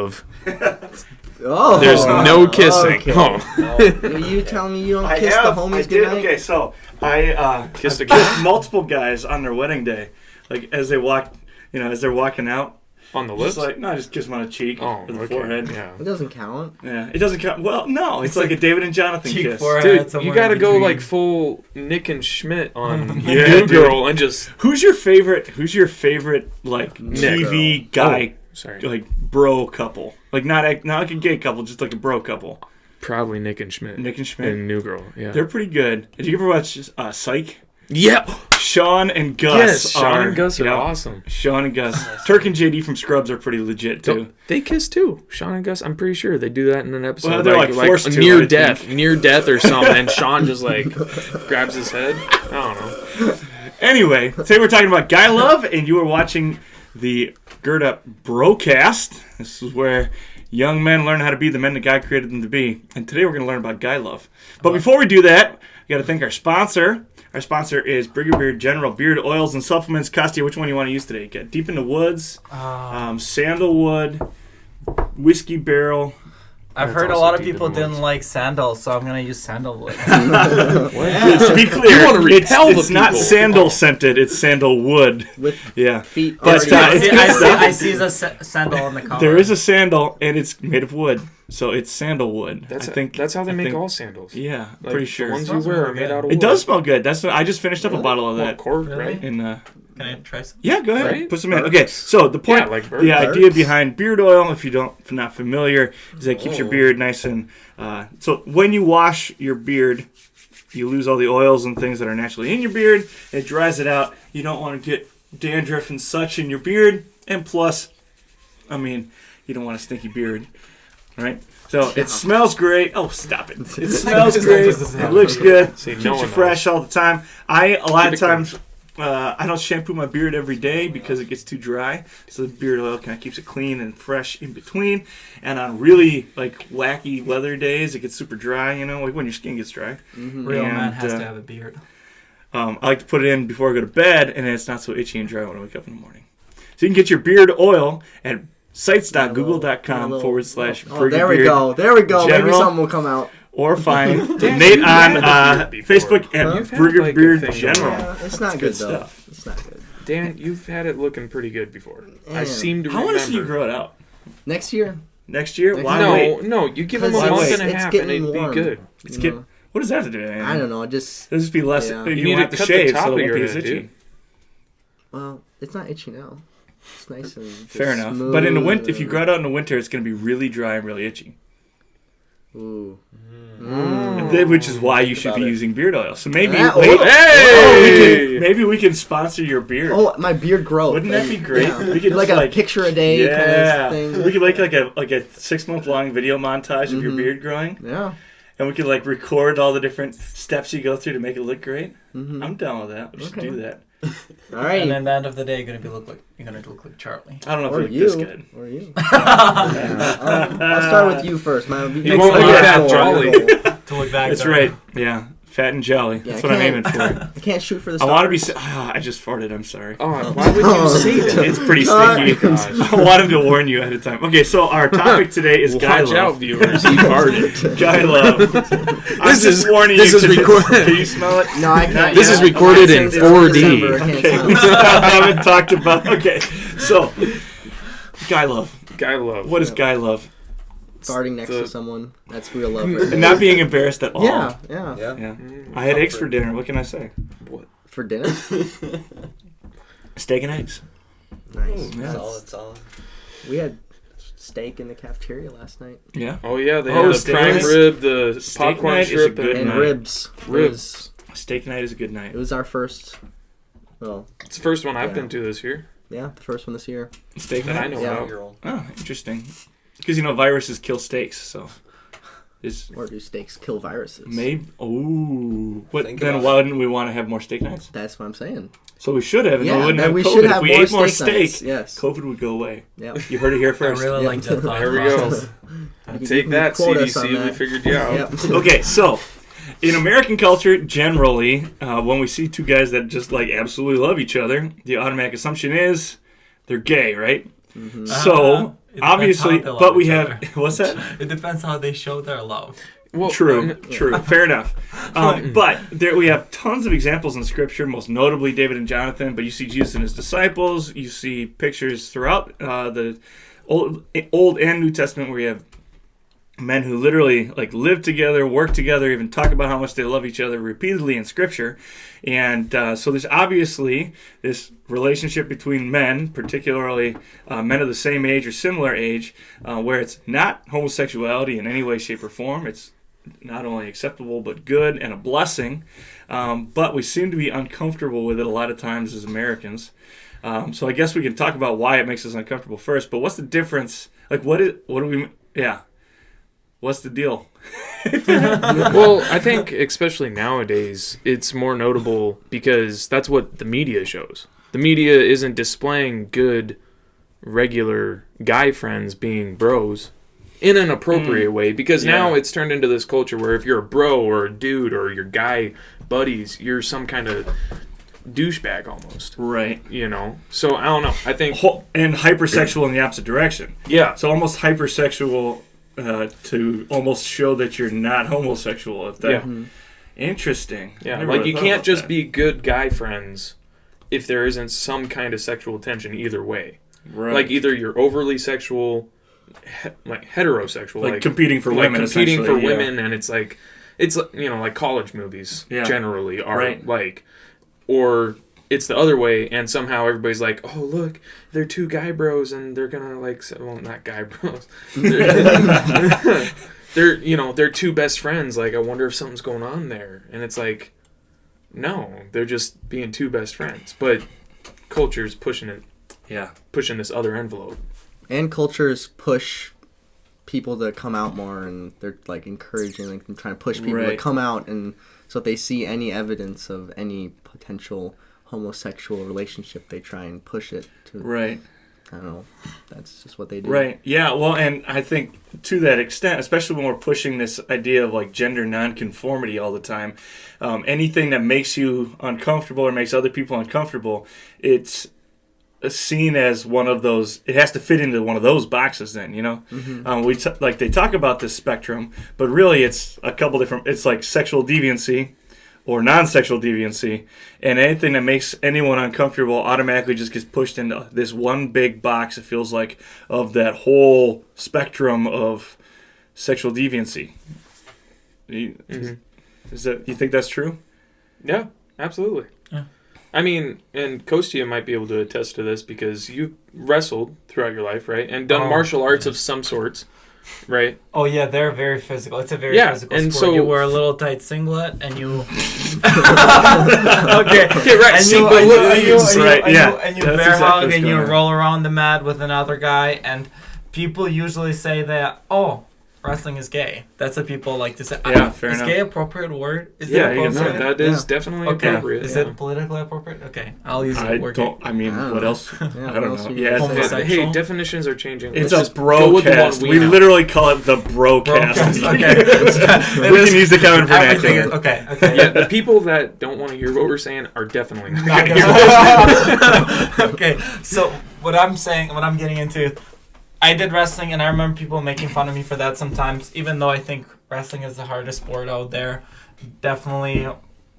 love. Oh, There's no kissing. Okay. Oh. You telling me you don't kiss the homies goodnight? Okay, so I kissed multiple guys on their wedding day, like as they walk, as they're walking out. On the lips? I just kiss them on the cheek or the forehead. Yeah. It doesn't count. Yeah, it doesn't count. Well, no, it's like a David and Jonathan kiss. Dude, you gotta go like full Nick and Schmidt on New Girl and just. Who's your favorite like TV guy? Sorry. Like bro couple, like not like a gay couple, just like a bro couple. Probably Nick and Schmidt. And New Girl. Yeah. They're pretty good. Did you ever watch Psych? Yep. Sean and Gus. Yes, Sean and Gus are awesome. Sean and Gus. Turk and JD from Scrubs are pretty legit too. They kiss too. Sean and Gus, I'm pretty sure they do that in an episode. Well, they're like forced to, near death or something, and Sean just like grabs his head. I don't know. Anyway, today we're talking about guy love, and you are watching the Gird Up BroCast. This is where young men learn how to be the men that God created them to be. And today we're going to learn about guy love. But before we do that, we got to thank our sponsor. Our sponsor is Beard General Beard Oils and Supplements. Kostiantyn, which one do you want to use today? Got Deep in the Woods, Sandalwood, Whiskey Barrel. I've heard a lot of people didn't like sandal, so I'm going to use sandalwood. To be clear, it's not sandal scented, it's sandalwood. With feet. But I see the sandal on the collar. There is a sandal, and it's made of wood, so it's sandalwood. That's how they make all sandals. Yeah, like, pretty sure. The ones you wear are made out of wood. It does smell good. I just finished up a bottle of that. Cork, right? Can I try some? Yeah, go ahead. Right? Put some in. Okay, so the point, the idea behind beard oil, if you're not familiar, is that it keeps your beard nice and. So when you wash your beard, you lose all the oils and things that are naturally in your beard. It dries it out. You don't want to get dandruff and such in your beard, and plus, you don't want a stinky beard, right? So it smells great. Oh, stop it! It smells great. It looks good. Keeps you fresh all the time. A lot of times. I don't shampoo my beard every day because it gets too dry. So the beard oil kind of keeps it clean and fresh in between. And on really wacky weather days, it gets super dry. Like when your skin gets dry. Mm-hmm. Real man has to have a beard. I like to put it in before I go to bed, and then it's not so itchy and dry when I wake up in the morning. So you can get your beard oil at sites.google.com/. Oh, there we go. General. Maybe something will come out. Or find Nate on Facebook at Burger Beard General. Yeah, it's not good though. Stuff. It's not good. Dan, you've had it looking pretty good before. I seem to remember. How long do you grow it out? Next year. Next year? Why No, you give them a month and a half and it'd be good. What does that have to do with anything? I don't know. It'll just be less. Yeah. You need to shave so it won't be as itchy. Well, it's not itchy now. It's nice and fair enough. But in the winter, if you grow it out in the winter, it's going to be really dry and really itchy. Ooh. Which is why you should be using beard oil. So maybe maybe we can sponsor your beard. Oh, my beard growth. Wouldn't that be great? Yeah. We could like a picture a day kind of thing. We could make like a 6-month long video montage of your beard growing. Yeah. And we could record all the different steps you go through to make it look great. Mm-hmm. I'm down with that. We should do that. All right. And then at the end of the day, you're gonna look like Charlie. I don't know if you look this good. Or you. I'll start with you first. You won't look that jolly. To look back. That's right. Yeah. Fat and jolly. That's what I'm aiming for. I can't shoot for the stars. I want to be... I just farted. I'm sorry. Oh, why would you say that? It's pretty stinky. I wanted to warn you ahead of time. Okay, so our topic today is guy love. Watch out, viewers. He farted. Guy love. I'm just warning you. This is recorded. Can you smell it? No, I can't. This is recorded in 4D. Okay, we still haven't talked about... Okay, so... Guy love. Guy love. What is guy love? Farting next to someone. That's real love. Right and not being embarrassed at all. Yeah. I had eggs for dinner. What can I say? What? For dinner? Steak and eggs. Nice. Solid. We had steak in the cafeteria last night. Yeah. Oh yeah, they had the prime rib, the popcorn strip, and ribs. Steak night is a good night. It was our first. Well, it's the first one I've been to this year. Yeah, the first one this year. Steak that night. I know about. Oh, interesting. Because viruses kill steaks, so. Or do steaks kill viruses? Maybe. Oh. Then why wouldn't we want to have more steak nights? That's what I'm saying. So we should have, and we wouldn't have COVID. Should have if we ate more steak, yes. COVID would go away. Yeah. You heard it here first. I really like that thought. There we go. Take that, CDC. We figured you out. Yep. Okay, so in American culture, generally, when we see two guys that just absolutely love each other, the automatic assumption is they're gay, right? Mm-hmm. So obviously, but we have what's that? It depends how they show their love. Well, true. Fair enough. But we have tons of examples in Scripture, most notably David and Jonathan. But you see Jesus and his disciples. You see pictures throughout the Old and New Testament where you have men who literally live together, work together, even talk about how much they love each other repeatedly in Scripture. And so there's obviously this relationship between men, particularly men of the same age or similar age, where it's not homosexuality in any way, shape, or form. It's not only acceptable but good and a blessing, but we seem to be uncomfortable with it a lot of times as Americans. So I guess we can talk about why it makes us uncomfortable first. But what's the difference? What's the deal? Well, I think especially nowadays it's more notable because that's what the media shows. The media isn't displaying good, regular guy friends being bros in an appropriate way, because now it's turned into this culture where if you're a bro or a dude or your guy buddies, you're some kind of douchebag almost. Right. So I don't know. I think... And hypersexual in the opposite direction. Yeah. So almost hypersexual to almost show that you're not homosexual. If that Interesting. Yeah, you can't just be good guy friends if there isn't some kind of sexual tension either way. Right. Either you're overly sexual... heterosexual, competing for women, and it's like college movies generally are or it's the other way, and somehow everybody's like, oh look, they're two guy bros and they're gonna not guy bros, they're two best friends, I wonder if something's going on there, and it's like, no, they're just being two best friends, but culture's pushing this other envelope. And cultures push people to come out more, and they're encouraging, and trying to push people to come out, and so if they see any evidence of any potential homosexual relationship, they try and push it to. Right. I don't know. That's just what they do. Right. Yeah. Well, and I think to that extent, especially when we're pushing this idea of gender nonconformity all the time, anything that makes you uncomfortable or makes other people uncomfortable, it's seen as one of those. It has to fit into one of those boxes. Then Mm-hmm. They talk about this spectrum, but really it's a couple different. It's sexual deviancy or non-sexual deviancy, and anything that makes anyone uncomfortable automatically just gets pushed into this one big box. It feels like of that whole spectrum of sexual deviancy. Is that, you think that's true? Yeah, absolutely. Yeah. I mean, and Kostiantyn might be able to attest to this because you've wrestled throughout your life, right? And done martial arts of some sorts, right? Oh, yeah, they're very physical. It's a very physical sport. So you wear a little tight singlet and you... okay, right. And you bear hug and you roll around the mat with another guy, and people usually say that, wrestling is gay. That's what people like to say. Yeah, fair enough. Is gay appropriate word? Is that is definitely appropriate. Is it politically appropriate? Okay, I'll use the word. What else? I don't know. Yeah, hey, definitions are changing. It's a BroCast. We literally call it the BroCast. Okay. We can use the common vernacular. Okay. Yeah, the people that don't want to hear what we're saying are definitely not. Okay, so what I'm getting into. I did wrestling, and I remember people making fun of me for that sometimes, even though I think wrestling is the hardest sport out there. Definitely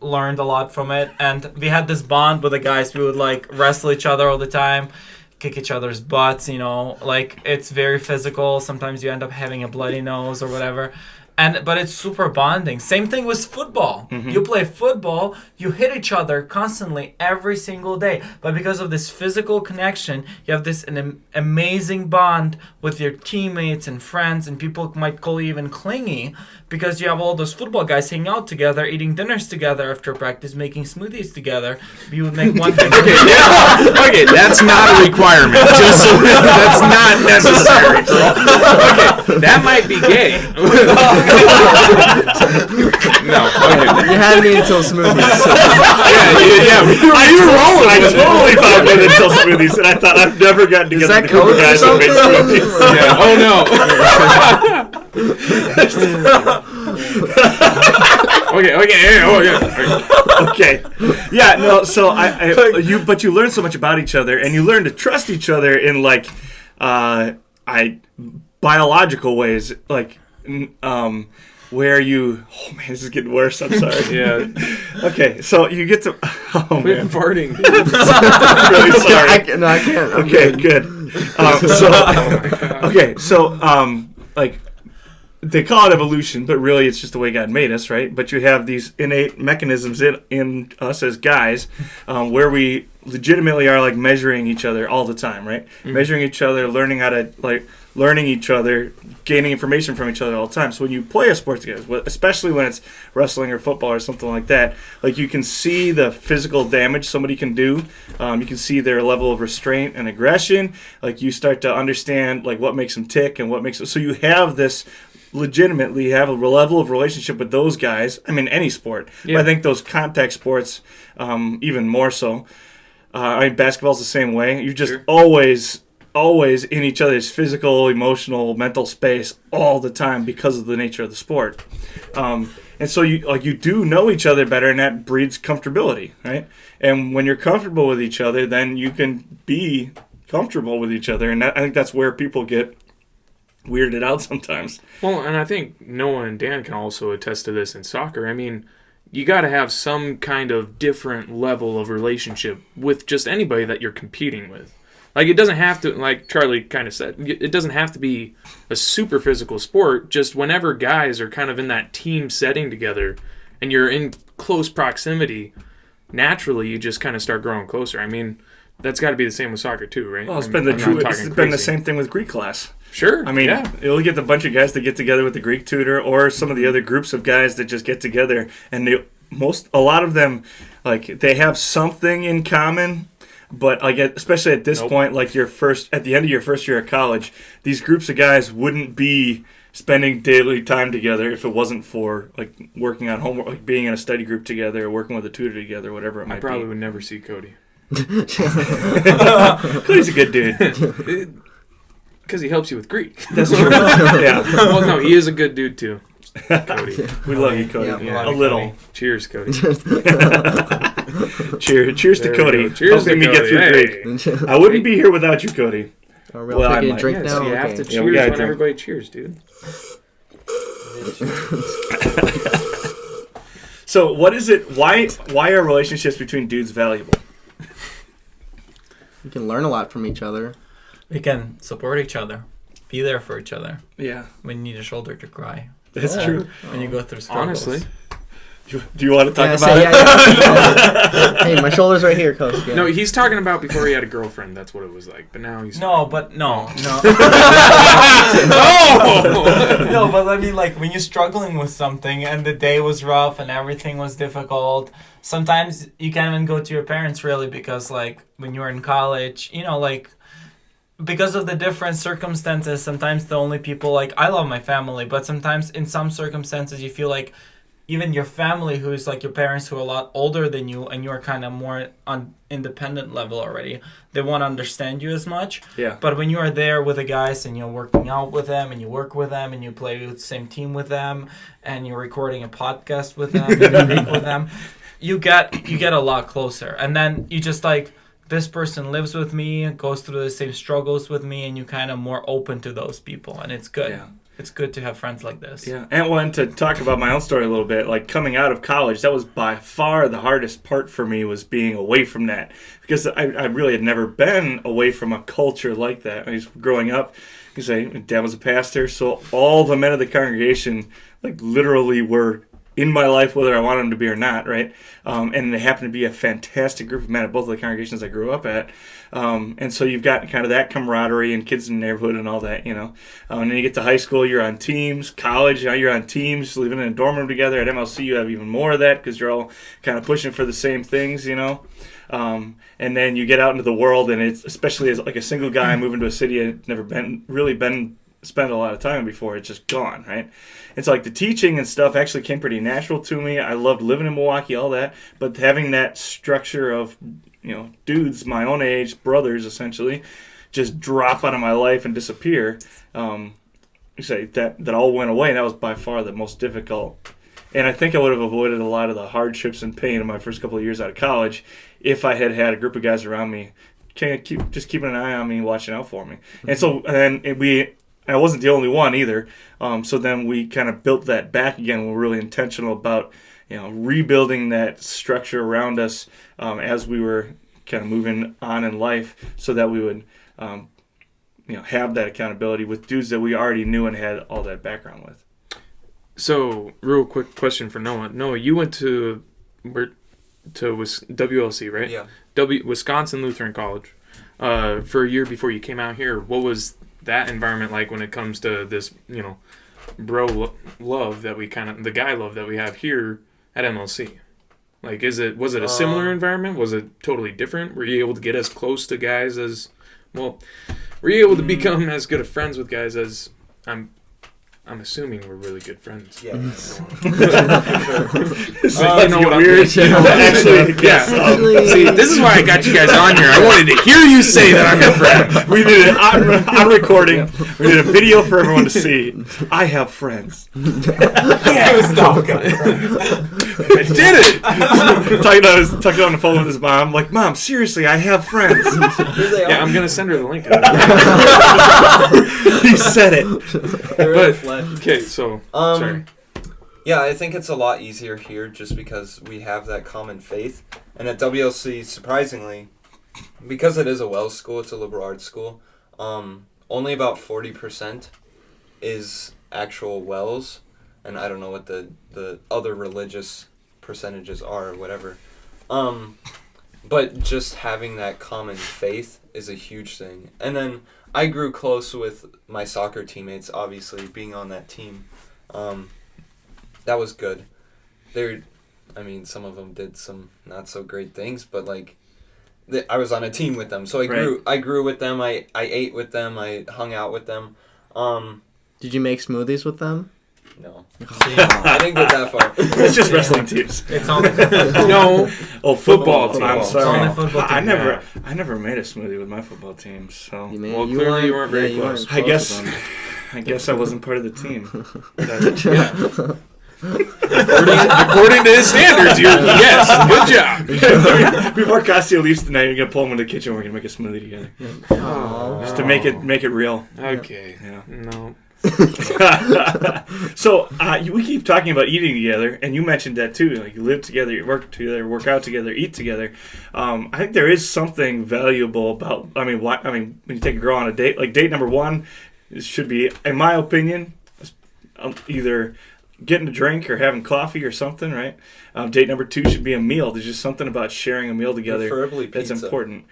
learned a lot from it, and we had this bond with the guys. We would wrestle each other all the time, kick each other's butts, it's very physical. Sometimes you end up having a bloody nose or whatever. But it's super bonding. Same thing with football. Mm-hmm. You play football, you hit each other constantly every single day. But because of this physical connection, you have an amazing bond with your teammates and friends, and people might call you even clingy because you have all those football guys hanging out together, eating dinners together after practice, making smoothies together. You would make one thing. Okay, that's not a requirement. That's not necessary. Okay, that might be gay. No, okay. You had me until smoothies. Yeah. You were rolling. I totally thought it until smoothies, and I thought I've never gotten together with the group of guys that made smoothies. Yeah. Oh no. Okay. Yeah. No. So but you learn so much about each other, and you learn to trust each other in biological ways, like where you. Oh man, this is getting worse. I'm sorry. Yeah. Okay, so you get to. Oh Quit man, farting. I'm really sorry. I can't. I'm Okay, good. So like they call it evolution, but really it's just the way God made us, right? But you have these innate mechanisms in us as guys, where we legitimately are like measuring each other all the time, right? Mm-hmm. Measuring each other, learning each other, gaining information from each other all the time. So when you play a sport together, especially when it's wrestling or football or something like that, like you can see the physical damage somebody can do. You can see their level of restraint and aggression. Like you start to understand like what makes them tick and what makes them. So you have this. Legitimately have a level of relationship with those guys. I mean, any sport. Yeah. But I think those contact sports, even more so. I mean, basketball's the same way. You're just always in each other's physical, emotional, mental space all the time because of the nature of the sport. And so you do know each other better, and that breeds comfortability, right? And when you're comfortable with each other, then you can be comfortable with each other, and I think that's where people get weirded out sometimes. Well, and I think Noah and Dan can also attest to this in soccer. I mean, you got to have some kind of different level of relationship with just anybody that you're competing with. Like, it doesn't have to, like Charlie kind of said, it doesn't have to be a super physical sport. Just whenever guys are kind of in that team setting together and you're in close proximity, naturally you just kind of start growing closer. I mean, that's got to be the same with soccer too, right? Well, it's been the same thing with Greek class. Sure. I mean, you'll get a bunch of guys that get together with the Greek tutor or some of the other groups of guys that just get together, and a lot of them, like, they have something in common, but like especially at this point, like at the end of your first year of college, these groups of guys wouldn't be spending daily time together if it wasn't for like working on homework, like being in a study group together, or working with a tutor together, whatever it might be. I probably would never see Cody. Cody's a good dude. Because he helps you with Greek. That's true. Yeah. Well, no, he is a good dude too. Cody. We love you, Cody. Yeah, a little. Cody. Cheers, Cody. Cheers to Cody. Cheers to Helping me get through Greek. I wouldn't be here without you, Cody. Are we all taking a drink now? So you have to cheers when everybody cheers, dude. So what is it? Why are relationships between dudes valuable? You can learn a lot from each other. We can support each other, be there for each other. Yeah. When you need a shoulder to cry. That's true. When you go through struggles. Honestly. Do you want to talk about it? Yeah. Hey, my shoulder's right here, Coach. Yeah. No, he's talking about before he had a girlfriend. That's what it was like. But now he's... No. No, but I mean, like, when you're struggling with something and the day was rough and everything was difficult, sometimes you can't even go to your parents, really, because, like, when you're in college, you know, like, because of the different circumstances, sometimes the only people, like, I love my family, but sometimes in some circumstances you feel like even your family, who's like your parents who are a lot older than you and you're kind of more on independent level already, they won't understand you as much. Yeah. But when you are there with the guys and you're working out with them and you work with them and you play with the same team with them and you're recording a podcast with them and you speak with them, you get a lot closer. And then you just like, this person lives with me, goes through the same struggles with me, and you kind of more open to those people, and it's good. Yeah. It's good to have friends like this. Yeah, and wanted to talk about my own story a little bit. Like, coming out of college, that was by far the hardest part for me, was being away from that. Because I really had never been away from a culture like that. I was growing up, because my dad was a pastor, so all the men of the congregation, like, literally were in my life, whether I wanted them to be or not, right? And they happened to be a fantastic group of men at both of the congregations I grew up at. And so you've got kind of that camaraderie and kids in the neighborhood and all that, you know. And then you get to high school, you're on teams. College, now you're on teams, living in a dorm room together. At MLC, you have even more of that because you're all kind of pushing for the same things, you know. And then you get out into the world, and it's, especially as like a single guy moving to a city I'd never spent a lot of time before, it's just gone, right? It's like the teaching and stuff actually came pretty natural to me. I loved living in Milwaukee, all that, but having that structure of, you know, dudes my own age, brothers essentially, just drop out of my life and disappear, that all went away, and that was by far the most difficult. And I think I would have avoided a lot of the hardships and pain in my first couple of years out of college if I had had a group of guys around me keeping an eye on me, watching out for me. And so I wasn't the only one either. So then we kind of built that back again. We're really intentional about, rebuilding that structure around us as we were kind of moving on in life, so that we would, have that accountability with dudes that we already knew and had all that background with. So, real quick question for Noah. Noah, you went to WLC, right? Yeah. Wisconsin Lutheran College for a year before you came out here. What was that environment like when it comes to this, love that we the guy love that we have here at MLC? Like, was it a similar environment? Was it totally different? Were you able to get as close to guys as, were you able to become as good of friends with guys as, I'm assuming we're really good friends. Yeah. Weird. Actually, yes. See, this is why I got you guys on here. I wanted to hear you say that I'm your friend. We did it on recording. We did a video for everyone to see. I have friends. Stop. I did it. Talking on the phone with his mom. Like, Mom, seriously, I have friends. Yeah, I'm gonna send her the link. He said it. But okay, so sorry. Yeah, I think it's a lot easier here just because we have that common faith. And at WLC, surprisingly, because it is a Wells school, it's a liberal arts school, only about 40% is actual Wells. And I don't know what the other religious percentages are or whatever. But just having that common faith is a huge thing. And then I grew close with my soccer teammates, obviously, being on that team. That was good. Some of them did some not so great things, but I was on a team with them. So I grew with them. I ate with them. I hung out with them. Did you make smoothies with them? No. I didn't get that far. It's just wrestling teams. It's only no. Oh, football team. I'm sorry. I never made a smoothie with my football team. So clearly you weren't very close. I guess I wasn't part of the team. According to his standards, yes, good job. Before Kostiantyn leaves tonight, you're gonna pull him in the kitchen. We're gonna make a smoothie together, just to make it real. Okay. Yeah. No. So we keep talking about eating together, and you mentioned that too. Like, you live together, you work together, work out together, eat together. I think there is something valuable about. When you take a girl on a date, like date number one, should be, in my opinion, either getting a drink or having coffee or something, right? Date number two should be a meal. There's just something about sharing a meal together preferably pizza. That's important.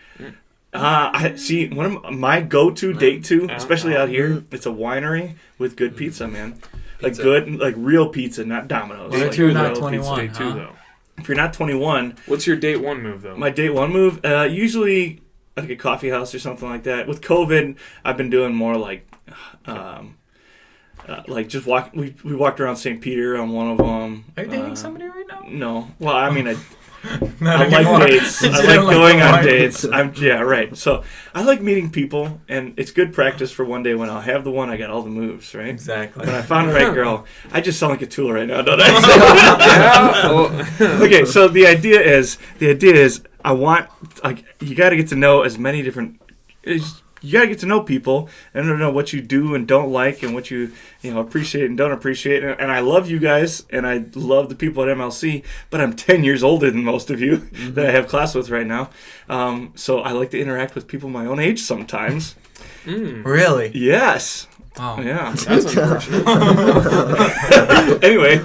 I see one of my go-to date two, especially out here. It's a winery with good pizza, man. Like real pizza, not Domino's. Well, if you're not 21, huh? If you're not 21, what's your date one move though? My date one move, usually like a coffee house or something like that. With COVID, I've been doing more like just walk. We walked around St. Peter on one of them. Are you dating somebody right now? No. Well, I mean, I like dates. I like going on dates. Right. So I like meeting people, and it's good practice for one day when I'll have the one I got all the moves, right? Exactly. When I found the right girl, I just sound like a tool right now, don't I? Okay, so the idea is I want, you got to get to know as many different. You got to get to know people and know what you do and don't like and what you appreciate and don't appreciate. And I love you guys, and I love the people at MLC, but I'm 10 years older than most of you that I have class with right now. So I like to interact with people my own age sometimes. Really? Yes. Oh. Yeah. That's unfortunate. Anyway,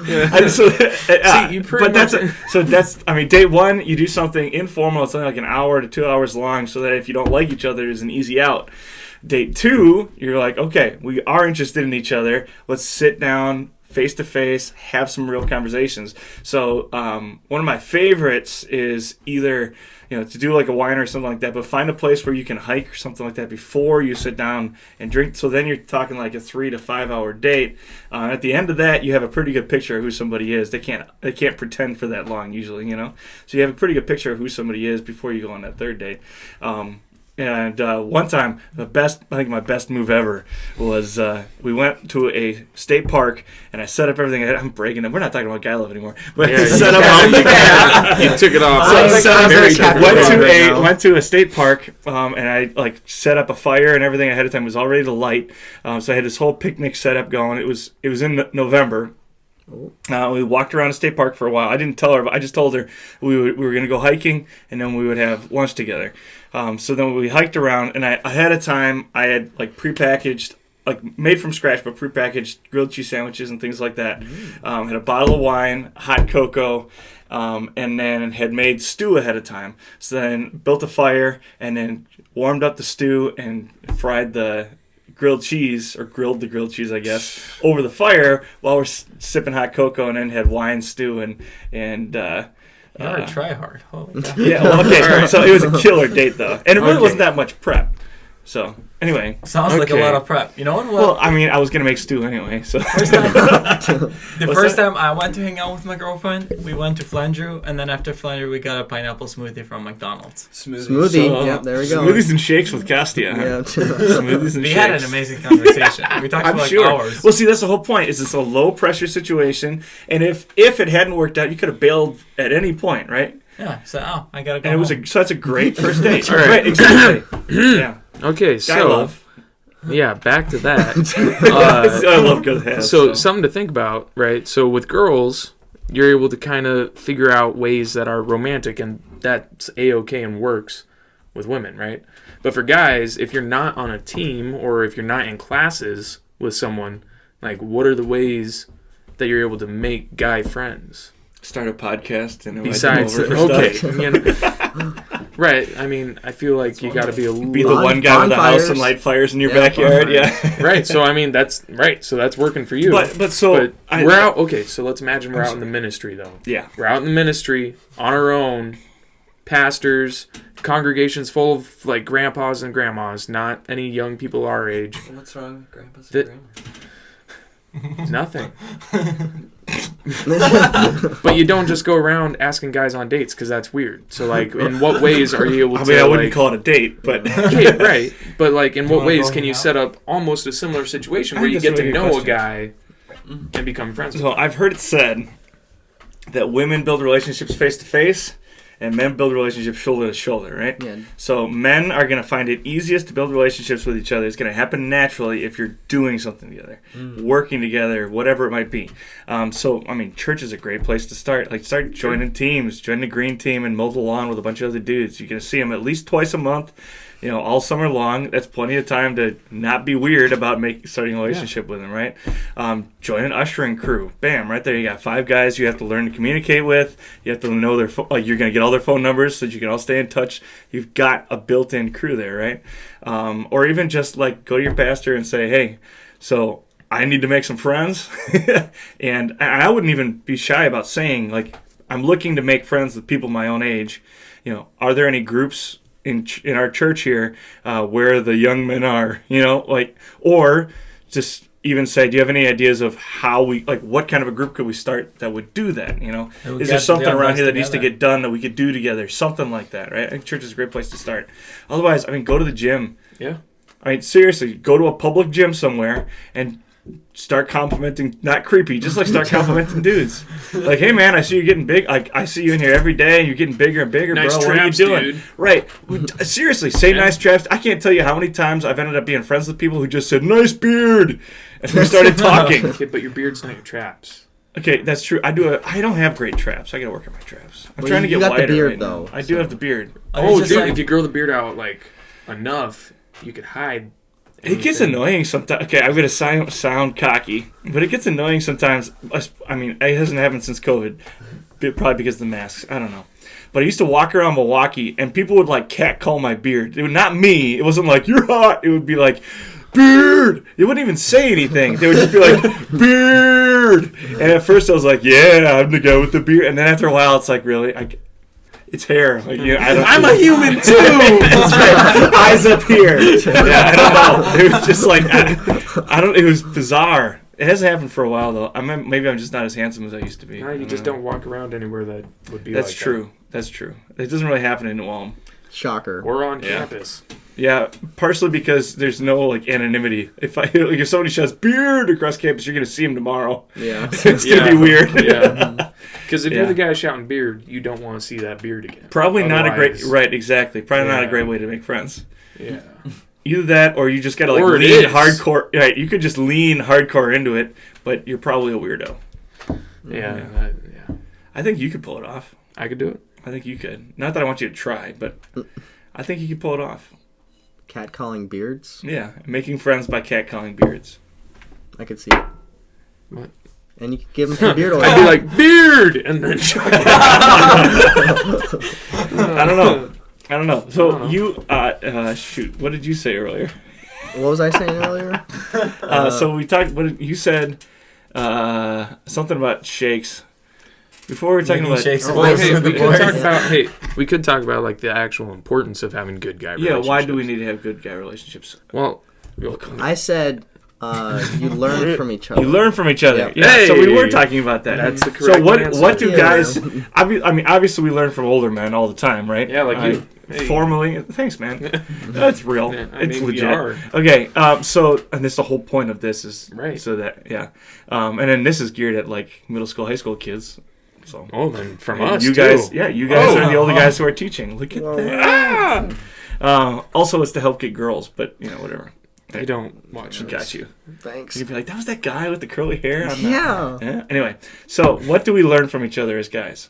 date one, you do something informal. It's only like an hour to 2 hours long, so that if you don't like each other, there's an easy out. Date two, you're like, okay, we are interested in each other. Let's sit down face to face, have some real conversations. So one of my favorites is either to do like a wine or something like that, but find a place where you can hike or something like that before you sit down and drink. So then you're talking like a 3 to 5 hour date. At the end of that, you have a pretty good picture of who somebody is. They can't pretend for that long usually, So you have a pretty good picture of who somebody is before you go on that third date. And one time, I think my best move ever was we went to a state park, and I set up everything. I'm breaking it. We're not talking about Guy Love anymore. But set up. You took it off. Went to a state park, and I like set up a fire and everything ahead of time. It was all ready to light. So I had this whole picnic setup going. It was in November. We walked around the state park for a while. I didn't tell her, but I just told her we were going to go hiking, and then we would have lunch together. So then we hiked around, and ahead of time, I had like prepackaged, like made from scratch, but prepackaged grilled cheese sandwiches and things like that. Had a bottle of wine, hot cocoa, and then had made stew ahead of time. So then built a fire, and then warmed up the stew and fried the grilled the grilled cheese, I guess, over the fire while we're sipping hot cocoa, and then had wine, stew, and you're a try hard. Holy cow. Yeah, well, okay. So it was a killer date, though, and it really wasn't that much prep. So anyway, sounds like a lot of prep. You know what? Well, I mean, I was gonna make stew anyway. So the first time I went to hang out with my girlfriend, we went to Flandreau, and then after Flandreau, we got a pineapple smoothie from McDonald's. Smoothie. So, yep, there we go. Smoothies and shakes with Kostiantyn. Yeah. Smoothies and we shakes. had an amazing conversation. We talked for hours. Well, see, that's the whole point. Is it's a low pressure situation, and if it hadn't worked out, you could have bailed at any point, right? Yeah. So I gotta go. And so that's a great first date. Right. Exactly. Yeah. Okay, so yeah, back to that. I love good heads. So something to think about, right? So with girls, you're able to kind of figure out ways that are romantic, and that's A-okay and works with women, right? But for guys, if you're not on a team or if you're not in classes with someone, like what are the ways that you're able to make guy friends? Start a podcast and besides, right. I mean, I feel like you got to be the one guy with the house and light fires in your backyard. Yeah, right. So I mean, that's right. So that's working for you. But we're out. Okay, so let's imagine we're out in the ministry though. Yeah, we're out in the ministry on our own. Pastors, congregations full of like grandpas and grandmas, not any young people our age. What's wrong with grandpas and grandmas? Nothing. But you don't just go around asking guys on dates because that's weird. So like, in what ways are you able to? I mean, I wouldn't call it a date, but okay, right. But like, in what ways can you set up almost a similar situation where you get to know a guy and become friends with him? So I've heard it said that women build relationships face to face, and men build relationships shoulder to shoulder, right? Yeah. So men are going to find it easiest to build relationships with each other. It's going to happen naturally if you're doing something together, working together, whatever it might be. So, I mean, church is a great place to start. Like, start joining teams, join the green team and mow the lawn with a bunch of other dudes. You're going to see them at least twice a month, all summer long. That's plenty of time to not be weird about starting a relationship with them, right? Join an ushering crew. Bam, right there. You got 5 guys you have to learn to communicate with. You have to know their you're going to get all their phone numbers so that you can all stay in touch. You've got a built-in crew there, right? Or even just like go to your pastor and say, hey, so I need to make some friends. And I wouldn't even be shy about saying, like, I'm looking to make friends with people my own age. Are there any groups in our church here where the young men are, or just even say, do you have any ideas of how what kind of a group could we start that would do that? Is there something around here that needs to get done that we could do together? Something like that, right? I think church is a great place to start. Otherwise, I mean, go to the gym. Yeah. I mean, seriously, go to a public gym somewhere and start complimenting, not creepy, just like start complimenting dudes. Like, hey man, I see you getting big. I see you in here every day. You're getting bigger and bigger, nice bro. Traps, what are you doing? Dude. Right. Seriously, say nice traps. I can't tell you how many times I've ended up being friends with people who just said, nice beard. And we started talking. Okay, but your beard's not your traps. Okay, that's true. I don't have great traps. I gotta work on my traps. I'm trying to get wider. The beard, right though. Now. I do have the beard. Oh, dude, if you grow the beard out like enough, you could hide. It gets annoying sometimes. Okay, I'm going to sound cocky, but it gets annoying sometimes. I mean, it hasn't happened since COVID, probably because of the masks. I don't know. But I used to walk around Milwaukee, and people would, like, catcall my beard. It would not me. It wasn't like, you're hot. It would be like, beard. They wouldn't even say anything. They would just be like, beard. And at first I was like, yeah, I'm the guy with the beard. And then after a while, it's like, really? It's hair. Like, I'm a human too. That's right. Eyes up here. Yeah, I don't know. It was just like I don't. It was bizarre. It hasn't happened for a while though. Maybe I'm just not as handsome as I used to be. No, you just don't walk around anywhere that would be. That's true. That's true. It doesn't really happen in New Ulm. Shocker. Or on campus. Yeah, partially because there's no like anonymity. If somebody shouts beard across campus, you're gonna see him tomorrow. Yeah, it's gonna be weird. Yeah, because if you're the guy shouting beard, you don't want to see that beard again. Probably not a great exactly. Probably not a great way to make friends. Yeah, either that or you just gotta like lean hardcore. Right, you could just lean hardcore into it, but you're probably a weirdo. Yeah. I think you could pull it off. I could do it. I think you could. Not that I want you to try, but I think you could pull it off. Catcalling beards? Yeah, making friends by catcalling beards. I could see it. What? And you could give them some beard oil. I'd be like, beard! And then I don't know. So you, shoot, what did you say earlier? What was I saying earlier? So we talked, you said something about shakes. Before we were talking about shakes. We could talk about like the actual importance of having good guy relationships. Yeah, why do we need to have good guy relationships? Well, I said you learn from each other. You learn from each other. Yep. Yeah, Hey! So we were talking about that. That's the correct answer. So what do guys... I mean, obviously we learn from older men all the time, right? Yeah, like you. Hey. Formally. Thanks, man. That's real. Yeah, it's legit. we are. Okay, so... And this the whole point of this is... Right. So that... Yeah. And then this is geared at like middle school, high school kids. So, then from us, you guys, you guys are the older guys who are teaching. Look at that. Also, it's to help get girls, but whatever. They don't watch. Got you. Thanks. You'd be like, that was that guy with the curly hair. Yeah. Anyway, so what do we learn from each other as guys?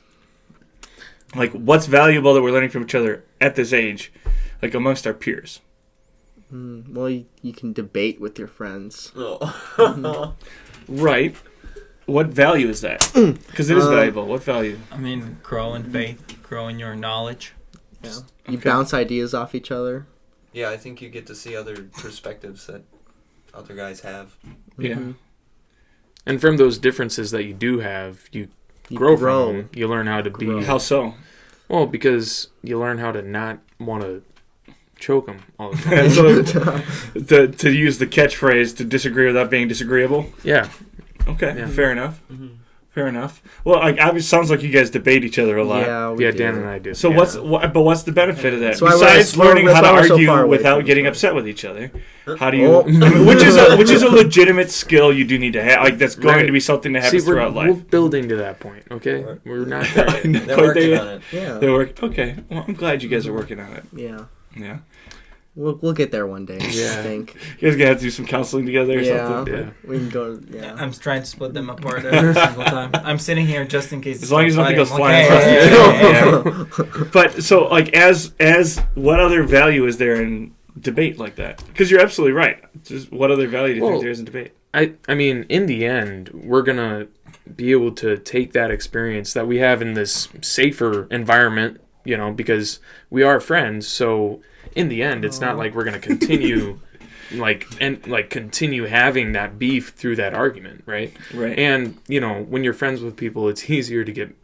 Like, what's valuable that we're learning from each other at this age, like amongst our peers? Well, you can debate with your friends. Right. What value is that? Because it is valuable. What value? I mean, grow in faith, grow in your knowledge. Yeah. You bounce ideas off each other. Yeah, I think you get to see other perspectives that other guys have. Yeah. Mm-hmm. And from those differences that you do have, you grow from them. You learn how to be... How so? Well, because you learn how to not want to choke them all the time. So, to use the catchphrase, to disagree without being disagreeable? Yeah. Okay, Yeah. Fair enough. Mm-hmm. Fair enough. Well, it sounds like you guys debate each other a lot. Yeah, Dan and I do. So what's the benefit of that? So besides learning how to argue without getting upset with each other? How do you? Which is a legitimate skill you do need to have. Like that's going to be something that happens throughout life. We're building to that point. Okay, we're not there yet. They're working on it. Yeah. They work. Okay. Well, I'm glad you guys are working on it. Yeah. Yeah. We'll get there one day. Yeah. I think. You guys gonna have to do some counseling together or something. Yeah. We can go. Yeah. I'm trying to split them apart every single time. I'm sitting here just in case. As long as nothing goes fighting. flying across the table. But so, like, as what other value is there in debate like that? Because you're absolutely right. Just what other value do you think there is in debate? I mean, in the end, we're gonna be able to take that experience that we have in this safer environment, because we are friends. So in the end, it's not like we're gonna continue. Continue having that beef through that argument, right? Right. And, when you're friends with people, it's easier to get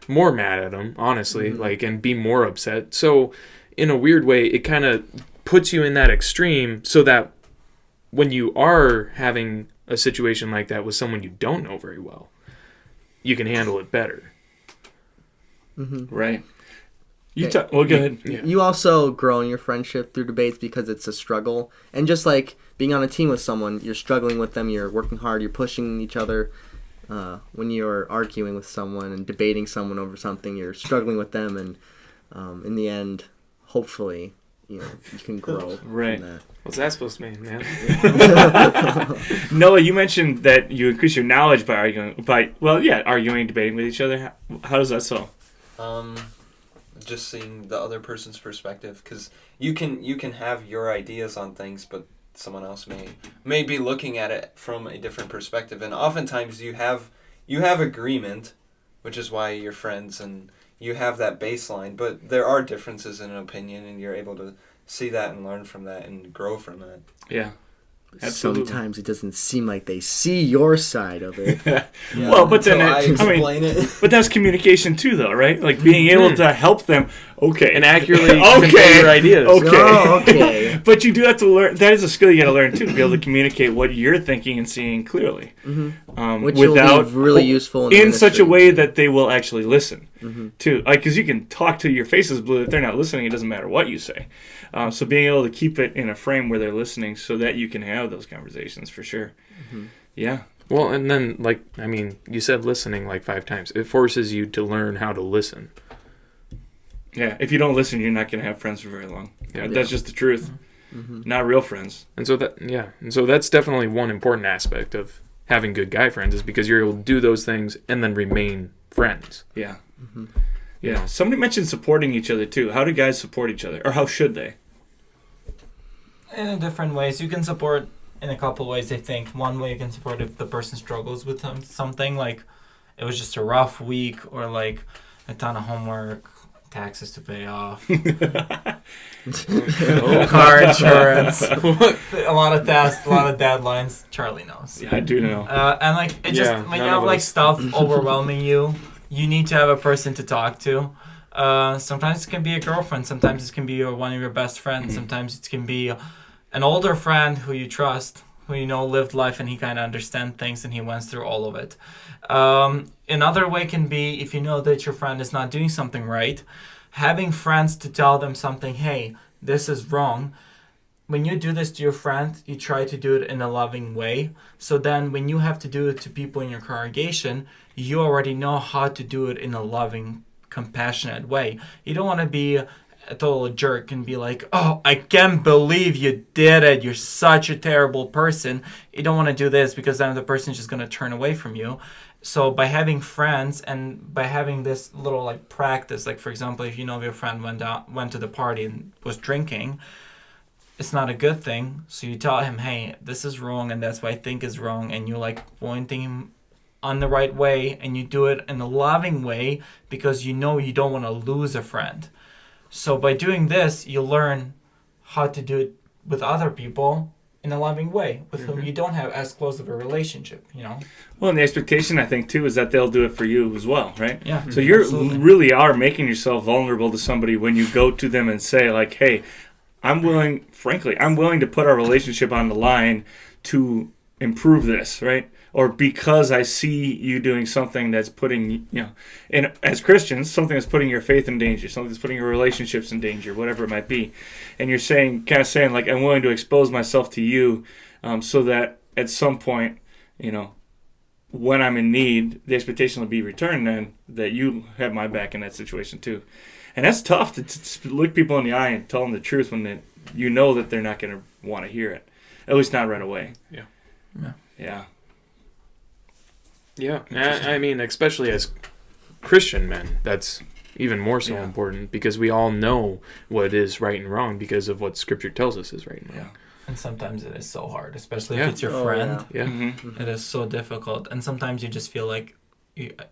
more mad at them, honestly, and be more upset. So, in a weird way, it kind of puts you in that extreme so that when you are having a situation like that with someone you don't know very well, you can handle it better. Mm-hmm. Right. Go ahead. You also grow in your friendship through debates because it's a struggle. And just like being on a team with someone, you're struggling with them, you're working hard, you're pushing each other. When you're arguing with someone and debating someone over something, you're struggling with them. And in the end, hopefully, you can grow from that. What's that supposed to mean, man? Noah, you mentioned that you increase your knowledge by arguing and debating with each other. How does that so? Just seeing the other person's perspective, because you can have your ideas on things, but someone else may be looking at it from a different perspective, and oftentimes you have agreement, which is why you're friends and you have that baseline, but there are differences in opinion, and you're able to see that and learn from that and grow from that. Yeah. Absolutely. Sometimes it doesn't seem like they see your side of it. Well, but then I explain it. But that's communication too, though, right? Like being able to help them. Okay, and accurately convey your ideas. Okay, Oh, okay. But you do have to learn. That is a skill you got to learn too, to be able to communicate what you're thinking and seeing clearly, which without will be really useful in such a way that they will actually listen. Too, like, because you can talk till your face is blue. If they're not listening, it doesn't matter what you say. So being able to keep it in a frame where they're listening, so that you can have those conversations for sure. Yeah. Well, and then, like, I mean, you said listening like 5 times. It forces you to learn how to listen. Yeah, if you don't listen, you're not going to have friends for very long. Yeah, that's just the truth. Not real friends. And so that's definitely one important aspect of having good guy friends, is because you're able to do those things and then remain friends. Yeah. Yeah. Somebody mentioned supporting each other too. How do guys support each other, or how should they? In different ways. You can support in a couple ways, I think. One way you can support if the person struggles with something, like it was just a rough week, or like a ton of homework, taxes to pay off, car insurance, a lot of tasks, a lot of deadlines. Charlie knows. Yeah, I do know. And like it just when you have like stuff overwhelming you, you need to have a person to talk to. Sometimes it can be a girlfriend. Sometimes it can be one of your best friends. Sometimes it can be an older friend who you trust, who you know lived life and he kind of understands things and he went through all of it. Another way can be if you know that your friend is not doing something right, having friends to tell them something, hey, this is wrong. When you do this to your friend, you try to do it in a loving way. So then when you have to do it to people in your congregation, you already know how to do it in a loving, compassionate way. You don't want to be a total jerk and be like, oh, I can't believe you did it. You're such a terrible person. You don't want to do this, because then the person's just going to turn away from you. So by having friends and by having this little like practice, like for example, if you know your friend went to the party and was drinking, it's not a good thing. So you tell him, hey, this is wrong and that's what I think is wrong. And you like pointing him on the right way, and you do it in a loving way because you know you don't want to lose a friend. So by doing this, you learn how to do it with other people in a loving way, with whom you don't have as close of a relationship, you know? Well, and the expectation, I think, too, is that they'll do it for you as well, right? Yeah. So you really are making yourself vulnerable to somebody when you go to them and say, like, hey, I'm willing to put our relationship on the line to improve this, right? Or because I see you doing something that's putting, and as Christians, something that's putting your faith in danger, something that's putting your relationships in danger, whatever it might be. And you're saying, like, I'm willing to expose myself to you, so that at some point, when I'm in need, the expectation will be returned then that you have my back in that situation too. And that's tough to look people in the eye and tell them the truth when you know that they're not going to want to hear it, at least not right away. Yeah. Yeah. Yeah, I mean, especially as Christian men, that's even more so important, because we all know what is right and wrong because of what Scripture tells us is right and wrong. And sometimes it is so hard, especially if it's your friend. Yeah. It is so difficult. And sometimes you just feel like,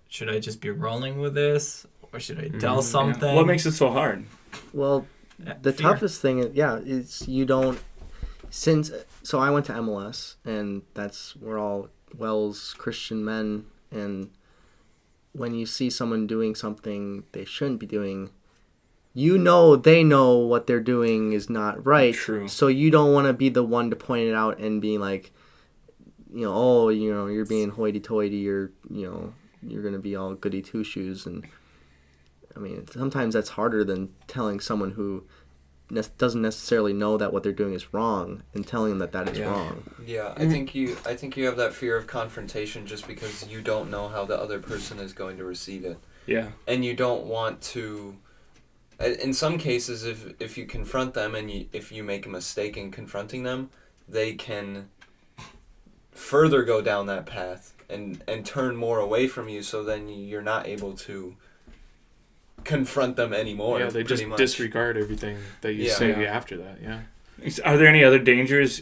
should I just be rolling with this? Or should I tell something? Yeah. What makes it so hard? Well, the toughest thing is you don't... So I went to MLS, and we're all Wells Christian men, and when you see someone doing something they shouldn't be doing, they know what they're doing is not right. True. So you don't want to be the one to point it out and be like, you're being hoity-toity, you're going to be all goody two-shoes. And I mean, sometimes that's harder than telling someone who doesn't necessarily know that what they're doing is wrong and telling them that is wrong. Yeah, I think you have that fear of confrontation just because you don't know how the other person is going to receive it. Yeah. And you don't want to... In some cases, if you confront them and if you make a mistake in confronting them, they can further go down that path and turn more away from you, so then you're not able to confront them anymore. Yeah, they just disregard everything that you say after that. Yeah. Are there any other dangers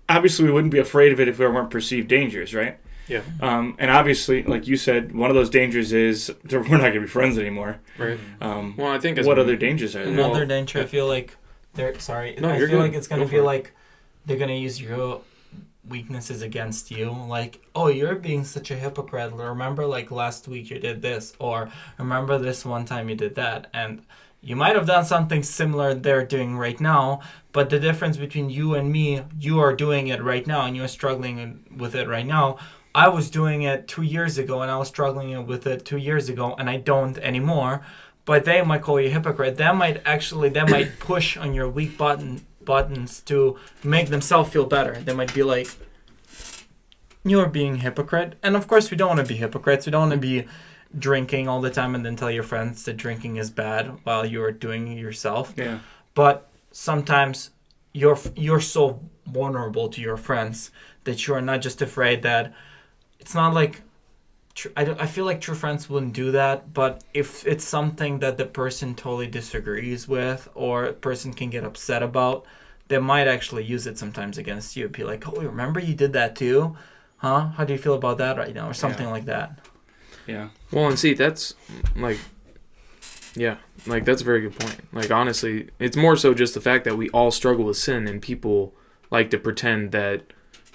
obviously we wouldn't be afraid of it if there weren't perceived dangers, right? Yeah. And obviously, like you said, one of those dangers is we're not going to be friends anymore. Right. Well, I think what other dangers are there? Another danger, I feel like it's going to feel like they're going to use your weaknesses against you, like, oh, you're being such a hypocrite, remember like last week you did this, or remember this one time you did that, and you might have done something similar they're doing right now, but the difference between you and me, you are doing it right now and you're struggling with it right now. I was doing it 2 years ago and I was struggling with it 2 years ago and I don't anymore. But they might call you a hypocrite. That might push on your weak buttons to make themselves feel better. They might be like, you're being a hypocrite. And of course we don't want to be hypocrites. We don't want to be drinking all the time and then tell your friends that drinking is bad while you're doing it yourself. Yeah. But sometimes you're so vulnerable to your friends that you're not just afraid that it's not like I feel like true friends wouldn't do that, but if it's something that the person totally disagrees with or a person can get upset about, they might actually use it sometimes against you. Be like, oh, remember you did that too? Huh? How do you feel about that right now? Or something like that. Yeah. Well, and see, that's like, yeah, like that's a very good point. Like, honestly, it's more so just the fact that we all struggle with sin and people like to pretend that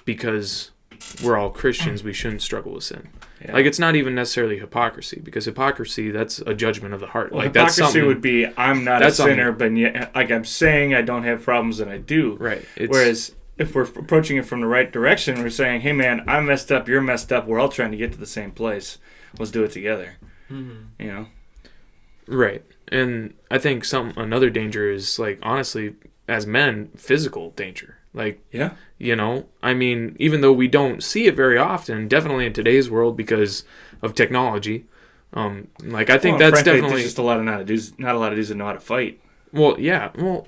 because we're all Christians, we shouldn't struggle with sin. Yeah. Like, it's not even necessarily hypocrisy, because hypocrisy, that's a judgment of the heart. Well, like, hypocrisy would be, I'm not a sinner, but yet, like, I'm saying I don't have problems that I do. Right. Whereas if we're approaching it from the right direction, we're saying, hey, man, I'm messed up, you're messed up, we're all trying to get to the same place. Let's do it together. Mm-hmm. You know? Right. And I think another danger is, like, honestly, as men, physical danger. Like, yeah, you know, I mean, even though we don't see it very often, definitely in today's world because of technology, like, I think that's frankly, definitely there's just not a lot of dudes that know how to fight. Well, yeah, well,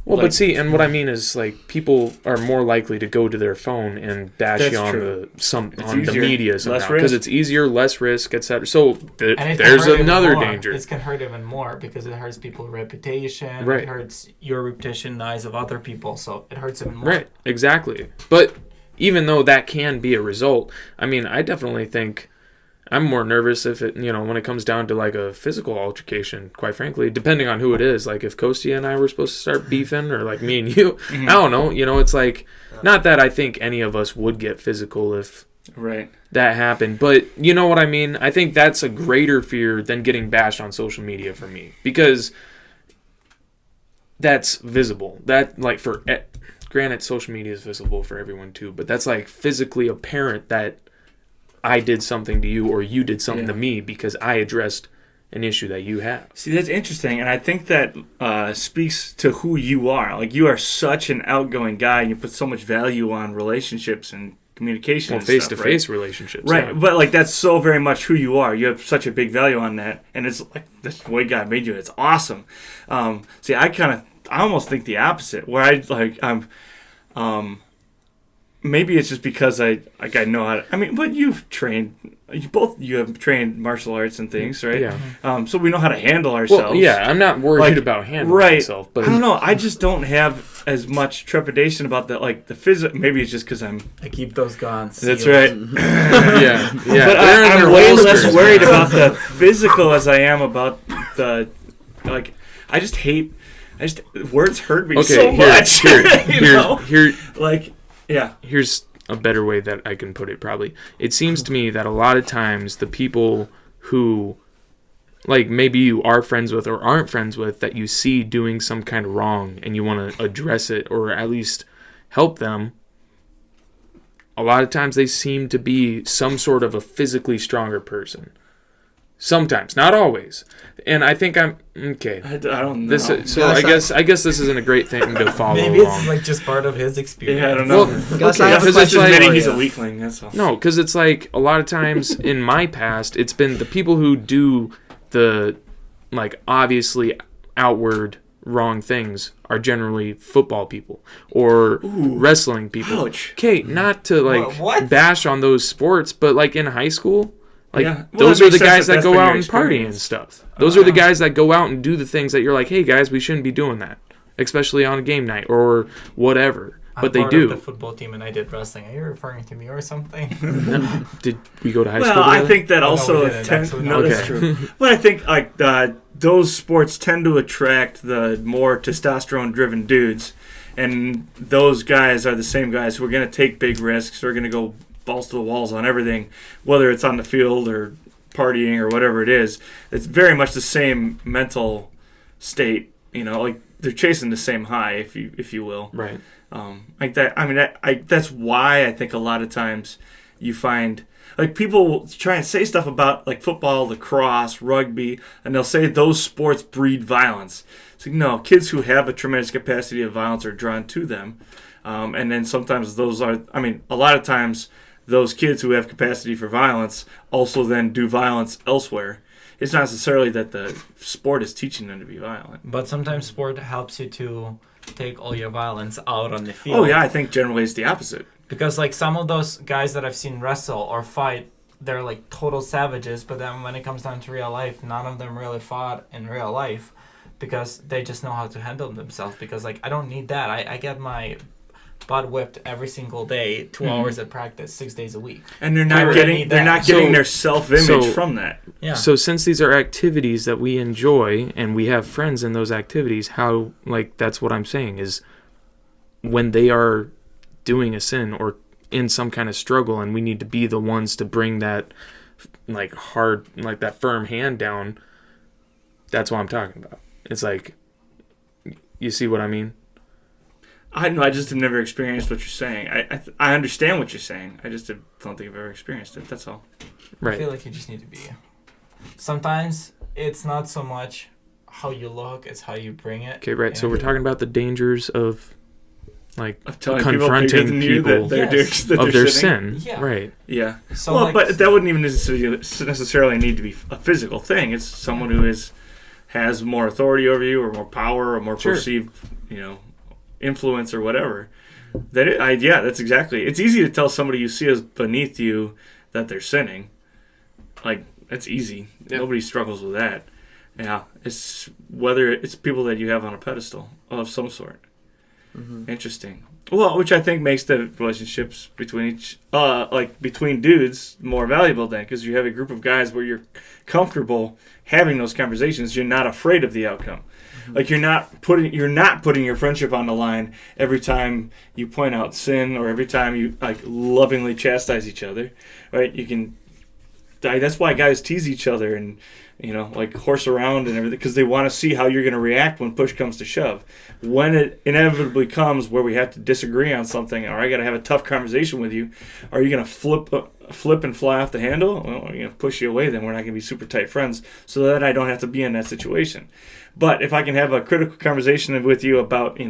like, but see, and what I mean is, like, people are more likely to go to their phone and bash you on the media somehow because it's easier, less risk, etc. So there's another danger. It can hurt even more because it hurts people's reputation. Right. It hurts your reputation in the eyes of other people, so it hurts even more. Right, exactly. But even though that can be a result, I mean, I definitely think I'm more nervous if it, you know, when it comes down to like a physical altercation, quite frankly, depending on who it is. Like if Kostya and I were supposed to start beefing, or like me and you, I don't know, you know, it's like, not that I think any of us would get physical if that happened, but you know what I mean? I think that's a greater fear than getting bashed on social media for me, because that's visible. That, like, granted, social media is visible for everyone too, but that's like physically apparent that I did something to you or you did something to me because I addressed an issue that you have. See, that's interesting, and I think that speaks to who you are. Like, you are such an outgoing guy, and you put so much value on relationships and communication. Well, face-to-face relationships. Right, but like that's so very much who you are. You have such a big value on that, and it's like that's the way God made you. It's awesome. See, I almost think the opposite, where maybe it's just because I know how to. I mean, but you have trained martial arts and things, right? Yeah. So we know how to handle ourselves. Well, yeah, I'm not worried about handling myself, but I don't know. I just don't have as much trepidation about that. Like the physical. Maybe it's just because I keep those guns. That's right. yeah. But I'm way less worried about the physical as I am about the like. I just words hurt me so much. Yeah. Here's a better way that I can put it, probably. It seems to me that a lot of times the people who, like, maybe you are friends with or aren't friends with, that you see doing some kind of wrong and you want to address it or at least help them, a lot of times they seem to be some sort of a physically stronger person. Sometimes, not always. And I think I'm okay. I don't know. I guess this isn't a great thing to follow. Maybe it's like just part of his experience. Yeah, I don't know. Because it's admitting he's a weakling. That's all. No, because it's like a lot of times in my past, it's been the people who do the like obviously outward wrong things are generally football people or wrestling people. Ouch. Okay, not to like bash on those sports, but like in high school. Like, those are the guys that go out and party and stuff. Those are the guys that go out and do the things that you're like, hey, guys, we shouldn't be doing that. Especially on a game night or whatever. But they do. I'm part of the football team and I did wrestling. Are you referring to me or something? Did we go to high school together? I think that also tends... No, that's true. But I think like those sports tend to attract the more testosterone-driven dudes. And those guys are the same guys who are going to take big risks. They're going to go balls to the walls on everything, whether it's on the field or partying or whatever it is. It's very much the same mental state. Like they're chasing the same high, if you will. Right. Like that. I mean, that's why I think a lot of times you find like people will try and say stuff about like football, lacrosse, rugby, and they'll say those sports breed violence. It's like, no, kids who have a tremendous capacity of violence are drawn to them. And then sometimes a lot of times those kids who have capacity for violence also then do violence elsewhere. It's not necessarily that the sport is teaching them to be violent. But sometimes sport helps you to take all your violence out on the field. Oh, yeah, I think generally it's the opposite. Because, like, some of those guys that I've seen wrestle or fight, they're, like, total savages. But then when it comes down to real life, none of them really fought in real life because they just know how to handle themselves. Because, like, I don't need that. I get my butt whipped every single day, 2 hours at practice, 6 days a week. And they're not getting their self-image from that. Yeah. So since these are activities that we enjoy and we have friends in those activities, how, like, that's what I'm saying is when they are doing a sin or in some kind of struggle and we need to be the ones to bring that, like, hard, like, that firm hand down, that's what I'm talking about. It's like, you see what I mean? I know. I just have never experienced what you're saying. I understand what you're saying. I just don't think I've ever experienced it. That's all. Right. I feel like you just need to be. Sometimes it's not so much how you look; it's how you bring it. Okay, right. So we're talking about the dangers of, like, confronting people of their sin. Yeah. Right. Yeah. So, well, like, but that wouldn't even necessarily need to be a physical thing. It's someone who has more authority over you, or more power, or more perceived, influence or whatever. That's exactly. It's easy to tell somebody you see as beneath you that they're sinning. Like, that's easy. Yep. Nobody struggles with that. Yeah, it's whether it's people that you have on a pedestal of some sort. Mm-hmm. Interesting. Well, which I think makes the relationships between between dudes more valuable then, because you have a group of guys where you're comfortable having those conversations. You're not afraid of the outcome. Like, you're not putting your friendship on the line every time you point out sin or every time you, like, lovingly chastise each other, right? That's why guys tease each other and, like, horse around and everything, because they want to see how you're going to react when push comes to shove. When it inevitably comes where we have to disagree on something, or I got to have a tough conversation with you, are you going to flip and fly off the handle? Well, I'm going to push you away. Then we're not going to be super tight friends, so that I don't have to be in that situation. But if I can have a critical conversation with you about,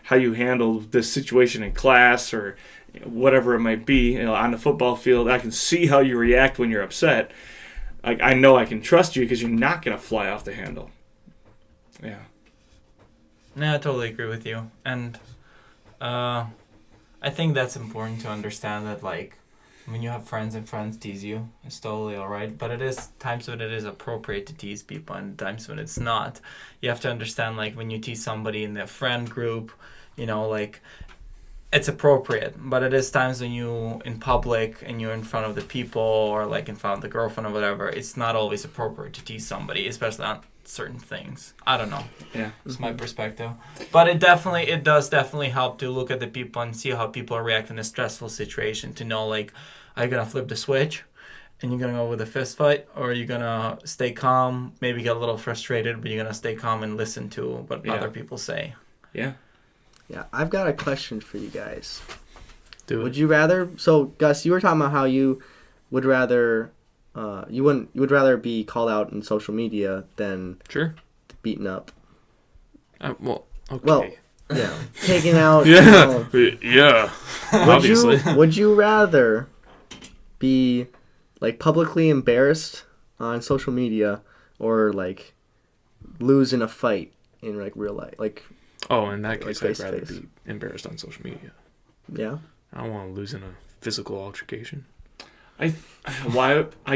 how you handle this situation in class or whatever it might be, on the football field, I can see how you react when you're upset. Like, I know I can trust you because you're not going to fly off the handle. Yeah. No, I totally agree with you. And I think that's important to understand that, like, when you have friends and friends tease you, it's totally all right. But it is times when it is appropriate to tease people and times when it's not. You have to understand, like, when you tease somebody in the friend group, like, it's appropriate. But it is times when you in public and you're in front of the people or, like, in front of the girlfriend or whatever, it's not always appropriate to tease somebody, especially on certain things. I don't know. Yeah. It's my perspective. But it does definitely help to look at the people and see how people react in a stressful situation to know, like, are you going to flip the switch and you're going to go with a fist fight, or are you going to stay calm, maybe get a little frustrated, but you're going to stay calm and listen to what other people say. Yeah. Yeah, I've got a question for you guys. Would you rather, so Gus, you were talking about how you would rather you would rather be called out in social media than beaten up. Well, okay. Well, yeah, taken out. Yeah. Obviously. Would you rather be, like, publicly embarrassed on social media or, like, lose in a fight in, like, real life? Like, in that case, like, I'd rather be embarrassed on social media. Yeah. I don't want to lose in a physical altercation. I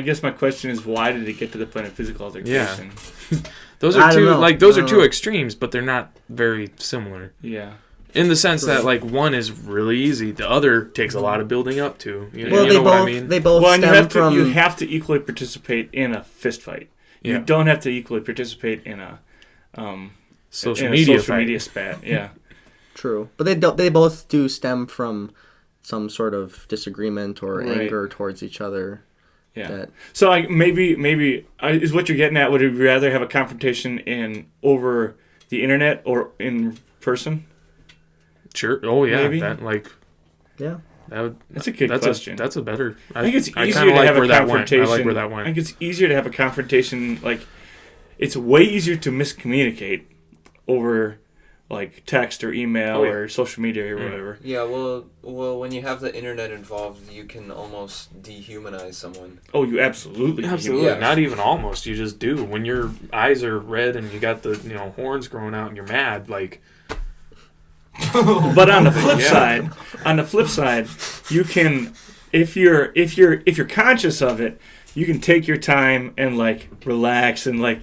guess my question is, why did it get to the point of physical altercation? Yeah. Those are two extremes, but they're not very similar. Yeah. In the sense that, like, one is really easy, the other takes a lot of building up to. You know both, what I mean? They both stem from... You have to equally participate in a fist fight. Yeah. You don't have to equally participate in a social media spat. Yeah. True, but they both do stem from some sort of disagreement or anger towards each other. Yeah. So maybe is what you're getting at. Would you rather have a confrontation over the internet or in person? Sure. Oh yeah. Maybe. Yeah. That's a good question. That's a better. I think it's easier to have a confrontation. I like where that went. I think it's easier to have a confrontation. Like, it's way easier to miscommunicate over like text or email or social media or whatever. Yeah, well, when you have the internet involved, you can almost dehumanize someone. Oh, you absolutely. Yeah. Not even almost. You just do. When your eyes are red and you got the horns growing out and you're mad, like. But on the flip side, you can, if you're conscious of it, you can take your time and like relax and like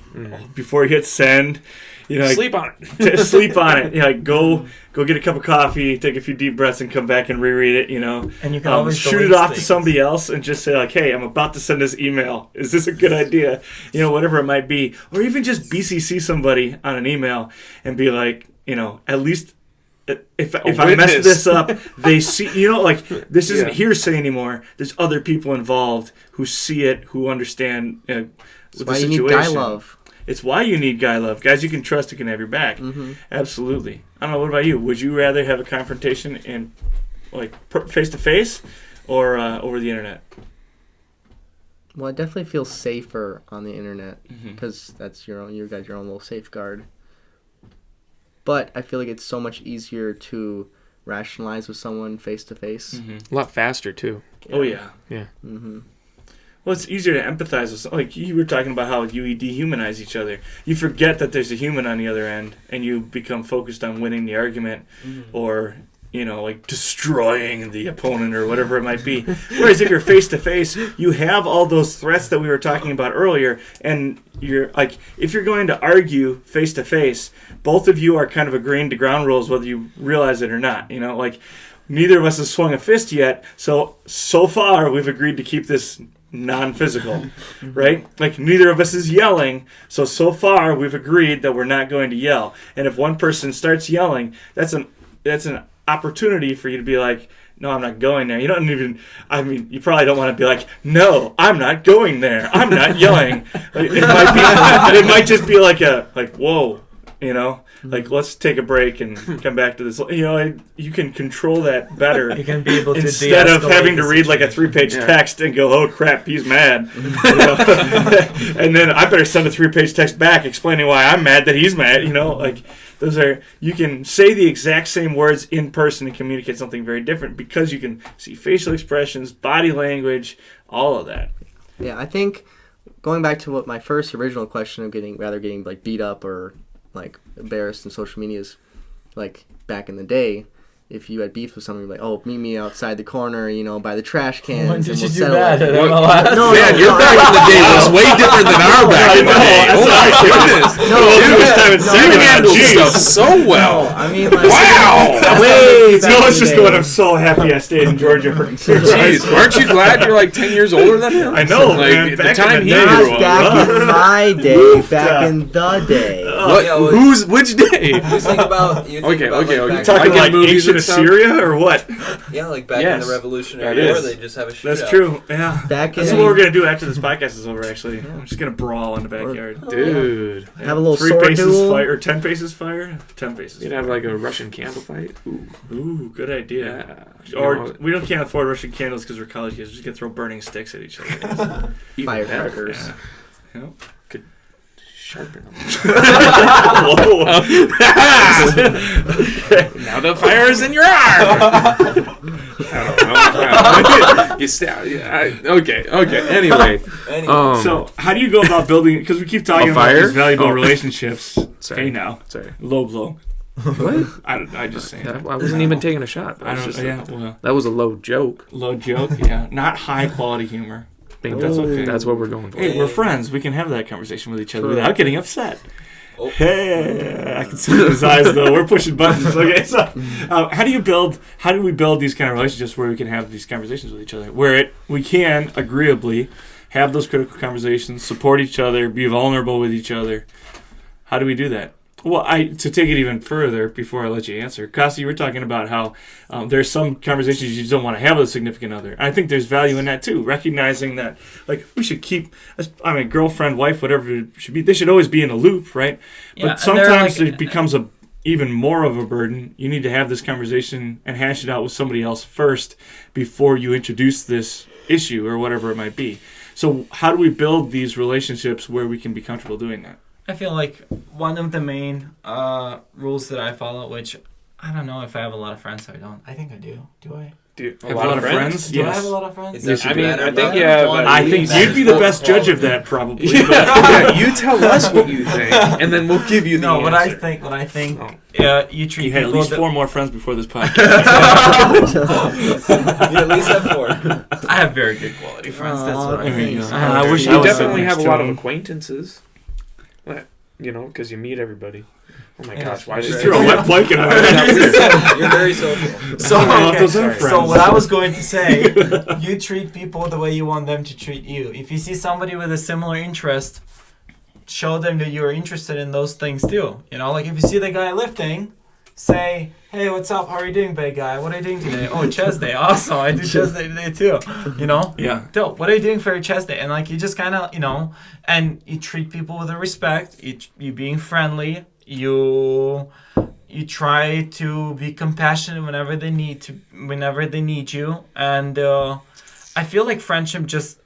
before you hit send. Sleep on it. Sleep on it. Like go get a cup of coffee, take a few deep breaths, and come back and reread it. And you can always shoot it off to somebody else and just say like, "Hey, I'm about to send this email. Is this a good idea?" Whatever it might be, or even just BCC somebody on an email and be like, at least if I mess this up, they see. This isn't hearsay anymore. There's other people involved who see it, who understand the situation. You need guy love. It's why you need guy love. Guys you can trust who can have your back. Mm-hmm. Absolutely. I don't know, what about you? Would you rather have a confrontation in face-to-face or over the internet? Well, I definitely feel safer on the internet because that's you got your own little safeguard. But I feel like it's so much easier to rationalize with someone face-to-face. A lot faster, too. Oh, yeah. Yeah. Mm-hmm. Well, it's easier to empathize with. Like you were talking about how you dehumanize each other. You forget that there's a human on the other end, and you become focused on winning the argument, or destroying the opponent or whatever it might be. Whereas if you're face to face, you have all those threats that we were talking about earlier, and you're like, if you're going to argue face to face, both of you are kind of agreeing to ground rules, whether you realize it or not. Neither of us has swung a fist yet, so far we've agreed to keep this non-physical, right? Like neither of us is yelling, so far we've agreed that we're not going to yell. And if one person starts yelling, that's an opportunity for you to be like, no, I'm not going there. You don't even, you probably don't want to be like, no, I'm not going there. I'm not yelling. It might just be like whoa, like let's take a break and come back to this. You can control that better. You can be able to instead of having to read like a 3-page text and go, oh crap, he's mad. And then I better send a 3-page text back explaining why I'm mad that he's mad. You can say the exact same words in person and communicate something very different because you can see facial expressions, body language, all of that. Yeah, I think going back to what my first original question of getting like beat up or like embarrassed in social media is like back in the day, if you had beef with someone, you're like, oh, meet me outside the corner, by the trash cans. When did and you we'll do that? Your back in the day was way different than our back in the day. Oh my goodness. You handled stuff so well. Wow. Noah's just going, I'm so happy I stayed in Georgia for Jeez, aren't you glad you're like 10 years older than him? I know, man. The time he grew up. Back in my day. Back in the day. Which day? You think about okay. Talking like ancient Assyria or what? Yeah, like back in the Revolutionary War, they just have a shootout. That's true. Yeah. That's what we're gonna do after this podcast is over. Actually, I'm just gonna brawl in the backyard, dude. Have a little 3 sword paces duel. fire or 10 paces fire. 10 paces. You'd have like a Russian candle fight. Ooh, good idea. Yeah. Or we can't afford Russian candles because we're college kids. We're just gonna throw burning sticks at each other. Firecrackers. Yeah. Could sharpen them. Now the fire is in your arm. I don't know. You stab. Okay. Anyway. So how do you go about building? Because we keep talking about these valuable relationships. Sorry. Hey now. Sorry. Low blow. What? I just saying. I wasn't even taking a shot. That was a low joke. Low joke. Yeah. Not high quality humor. That's okay. That's what we're going for. Hey, we're friends. We can have that conversation with each other without getting upset. Oh. Hey, I can see his eyes though. We're pushing buttons. Okay, so how do we build these kind of relationships where we can have these conversations with each other, where we can agreeably have those critical conversations, support each other, be vulnerable with each other? How do we do that? Well, to take it even further before I let you answer, Kosti, you were talking about how there's some conversations you just don't want to have with a significant other. I think there's value in that too, recognizing that like we should keep, girlfriend, wife, whatever it should be, they should always be in a loop, right? Yeah, but sometimes it becomes even more of a burden. You need to have this conversation and hash it out with somebody else first before you introduce this issue or whatever it might be. So how do we build these relationships where we can be comfortable doing that? I feel like one of the main rules that I follow, which I don't know if I have a lot of friends, so I don't. I think I do. Do I? Do you have a lot of friends? Do I have a lot of friends? I think yeah. I think you'd be the best judge of that, probably. Yeah, you tell us what you think, and then we'll give you the answer. What I think. You treat you had at least 4 more friends before this podcast. You at least have 4. I have very good quality friends. That's what I mean. I wish you definitely have a lot of acquaintances. Because you meet everybody. Oh my gosh! Why did you throw a wet blanket on it? You're very social. So what I was going to say, you treat people the way you want them to treat you. If you see somebody with a similar interest, show them that you're interested in those things too. Like if you see the guy lifting, say, "Hey, what's up? How are you doing, big guy? What are you doing today? Oh, chest day. Awesome. I do chest day today too." Yeah. Dope. What are you doing for your chest day? And like you just kind of, and you treat people with respect. You being friendly. You try to be compassionate whenever they need you, and I feel like friendship just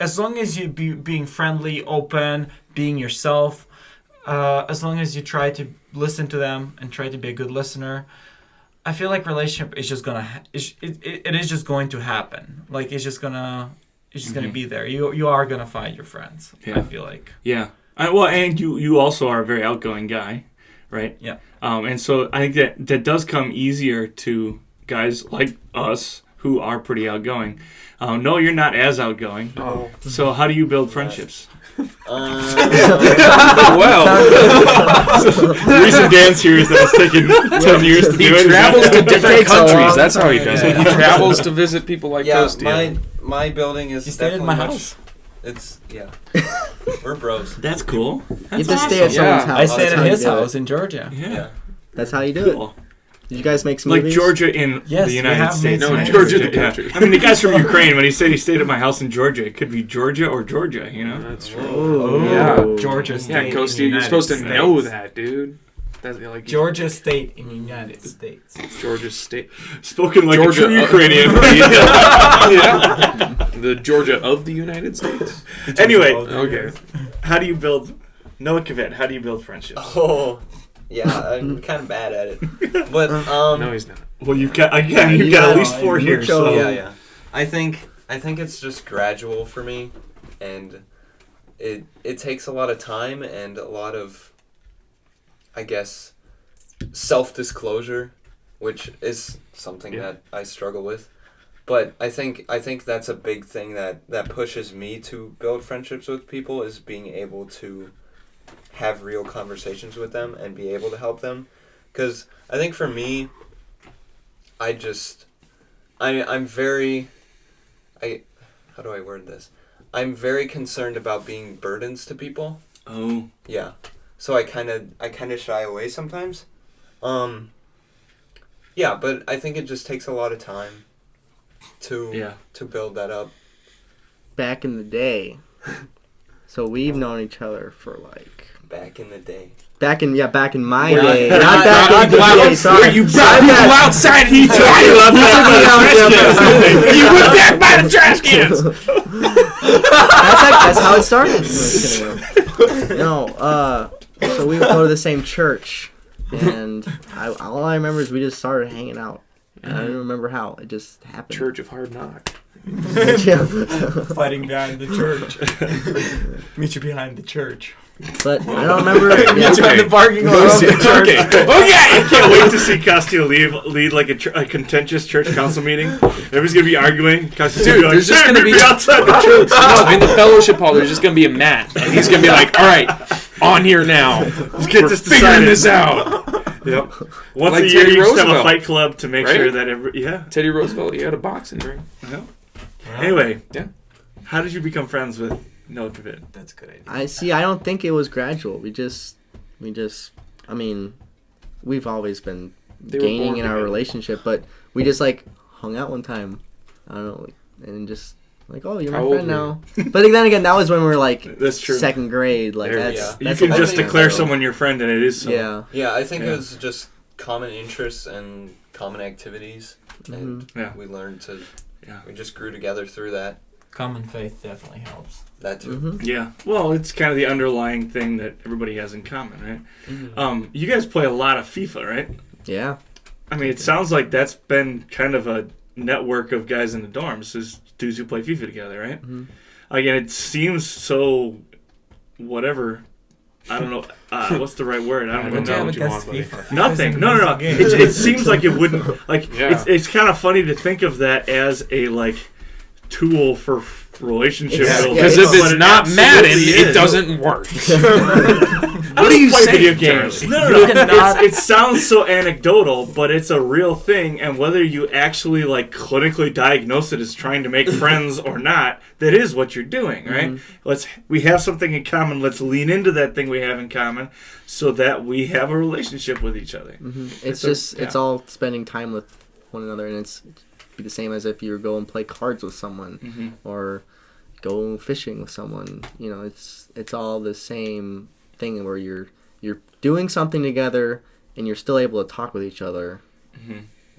as long as you being friendly, open, being yourself, as long as you try to listen to them and try to be a good listener, I feel like relationship is just gonna it is just going to happen. Like it's just gonna be there. You are gonna find your friends. Yeah. I feel like. Yeah. And you also are a very outgoing guy, right? Yeah. And so I think that does come easier to guys like us who are pretty outgoing. No, you're not as outgoing. Oh. So how do you build friendships? Well, the reason Dan's here is that it's taken 10 years to do it. He travels to different countries. That's how he does it. He travels to visit people like Kostiantyn. My building is definitely in my house. We're bros. That's cool. You just stay at someone's house. I stayed at his house in Georgia. Yeah. That's how you do it. Did you guys make smoothies? Like Georgia in the United States. No, Georgia the country. I mean, the guy's from Ukraine. When he said he stayed at my house in Georgia, it could be Georgia or Georgia, That's true. Oh. Yeah. Georgia State. Yeah, Kosti, you're supposed to know that, dude. That's like Georgia State in the United States. Georgia State. Spoken like Georgia, a true Ukrainian. Yeah. The Georgia of the United States. Anyway, okay. How do you build... Noah Kvidt, how do you build friendships? Oh... Yeah, I'm kind of bad at it, but no, he's not. Well, you've got at least 4 here. So yeah. I think it's just gradual for me, and it takes a lot of time and a lot of, I guess, self-disclosure, which is something that I struggle with. But I think that's a big thing that pushes me to build friendships with people, is being able to have real conversations with them and be able to help them. Because I think for me, I'm very... how do I word this? I'm very concerned about being burdens to people. Oh. Yeah. So I kind of shy away sometimes. Yeah, but I think it just takes a lot of time to build that up. Back in the day. So we've known each other for like... Back in the day. Back in my day. Not back in the day. Sorry, you brought people outside. He took you went back by the trash cans. That's how it started. No, so we would go to the same church, and all I remember is we just started hanging out. I don't even remember how. It just happened. Church of Hard Knock. Fighting behind the church. Meet you behind the church. But I don't remember. Meet you in the parking lot of the church. Oh yeah! I can't wait to see Kosti lead like a contentious church council meeting. Everybody's gonna be arguing. Kosti's Dude, there's just gonna be outside the church. No, in the fellowship hall, there's just gonna be a mat, and he's gonna be like, "All right, on here now. Let's get We're this figuring this out." Yep. Once Like a year, Teddy you just have a Roosevelt. fight club to make sure that Teddy Roosevelt, he had a boxing ring. Yeah. Anyway, how did you become friends with Noah Kvidt? That's a good idea. I don't think it was gradual. We just we've always been gaining in our relationship, but we just like hung out one time. I don't know, and just like, oh, you're my friend now. But then again, that was when we were like that's true. Second grade. Like that's you can just declare someone your friend, and it is so. Yeah, I think it was just common interests and common activities, and we learned to. Yeah, we just grew together through that. Common faith definitely helps. That too. Mm-hmm. Yeah. Well, it's kind of the underlying thing that everybody has in common, right? Mm-hmm. You guys play a lot of FIFA, right? Yeah. I mean, it sounds like that's been kind of a network of guys in the dorms, is dudes who play FIFA together, right? Mm-hmm. Again, it seems so whatever. I don't know. What's the right word? I don't even know what you want. Nothing. No. It seems like it wouldn't. Like it's kind of funny to think of that as a like tool for relationship building. Because if it's not Madden, it doesn't work. What do you say? Video games. No. It sounds so anecdotal, but it's a real thing. And whether you actually like clinically diagnose it as trying to make friends or not, that is what you're doing, right? Mm-hmm. We have something in common. Let's lean into that thing we have in common, so that we have a relationship with each other. Mm-hmm. It's all spending time with one another, and it's be the same as if you go and play cards with someone or go fishing with someone. You know, it's all the same thing where you're doing something together and you're still able to talk with each other. Mm-hmm.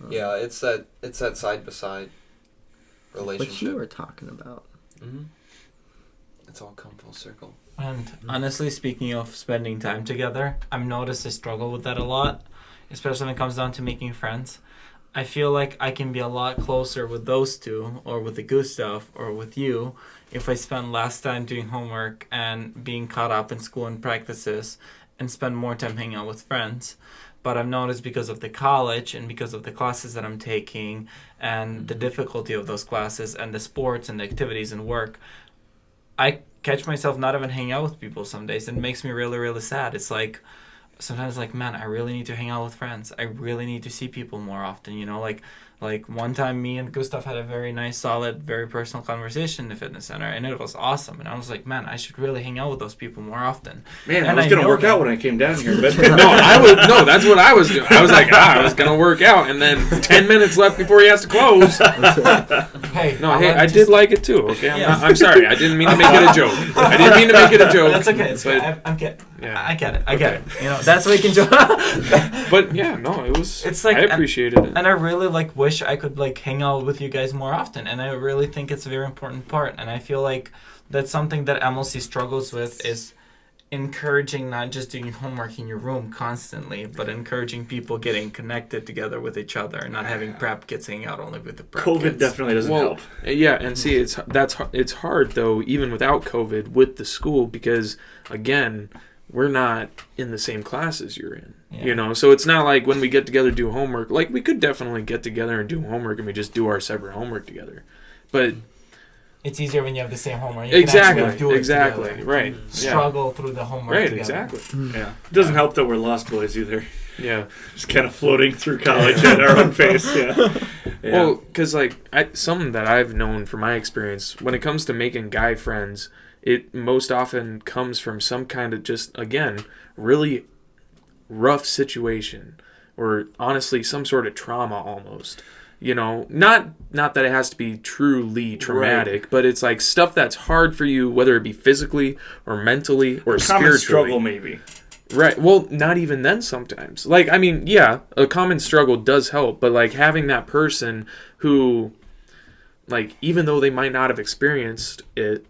It's that side by side relationship. What you were talking about. Mm-hmm. It's all come full circle. And honestly, speaking of spending time together, I've noticed I struggle with that a lot, especially when it comes down to making friends. I feel like I can be a lot closer with those two, or with the Gustav, or with you, if I spend less time doing homework and being caught up in school and practices, and spend more time hanging out with friends. But I've noticed because of the college and because of the classes that I'm taking and the difficulty of those classes and the sports and the activities and work, I catch myself not even hanging out with people some days, and it makes me really, really sad. It's like, sometimes like, man, I really need to hang out with friends. I really need to see people more often, you know, like one time me and Gustav had a very nice, solid, very personal conversation in the fitness center, and it was awesome. And I was like, man, I should really hang out with those people more often. Man, I was going to work out when I came down here. But No, that's what I was doing. I was like, I was going to work out, and then 10 minutes left before he has to close. I did like it too, okay? I'm sorry. I didn't mean to make it a joke. That's okay. It's okay. I get it. You know, that's what you can do. But yeah, no, it was. It's like, I appreciated it, and I really wish I could hang out with you guys more often. And I really think it's a very important part. And I feel like that's something that MLC struggles with, is encouraging not just doing homework in your room constantly, but encouraging people getting connected together with each other, and not having prep kids hanging out only with the prep kids. COVID definitely doesn't help. Yeah, and see, it's hard though, even without COVID, with the school, because again, we're not in the same classes you're in. Yeah. You know, so it's not like when we get together to do homework, like we could definitely get together and do homework and we just do our separate homework together. But it's easier when you have the same homework. You exactly. Right. Struggle through the homework together. Exactly. Yeah. It doesn't help that we're lost boys either. Yeah. Just kind of floating through college at our own pace. Yeah. Well, because something that I've known from my experience, when it comes to making guy friends, it most often comes from some kind of just, again, really rough situation, or honestly some sort of trauma almost. You know, not that it has to be truly traumatic, right, but it's like stuff that's hard for you, whether it be physically or mentally or spiritually. Common struggle, maybe. Right. Well, not even then sometimes. Like, I mean, yeah, a common struggle does help, but like having that person who, like, even though they might not have experienced it,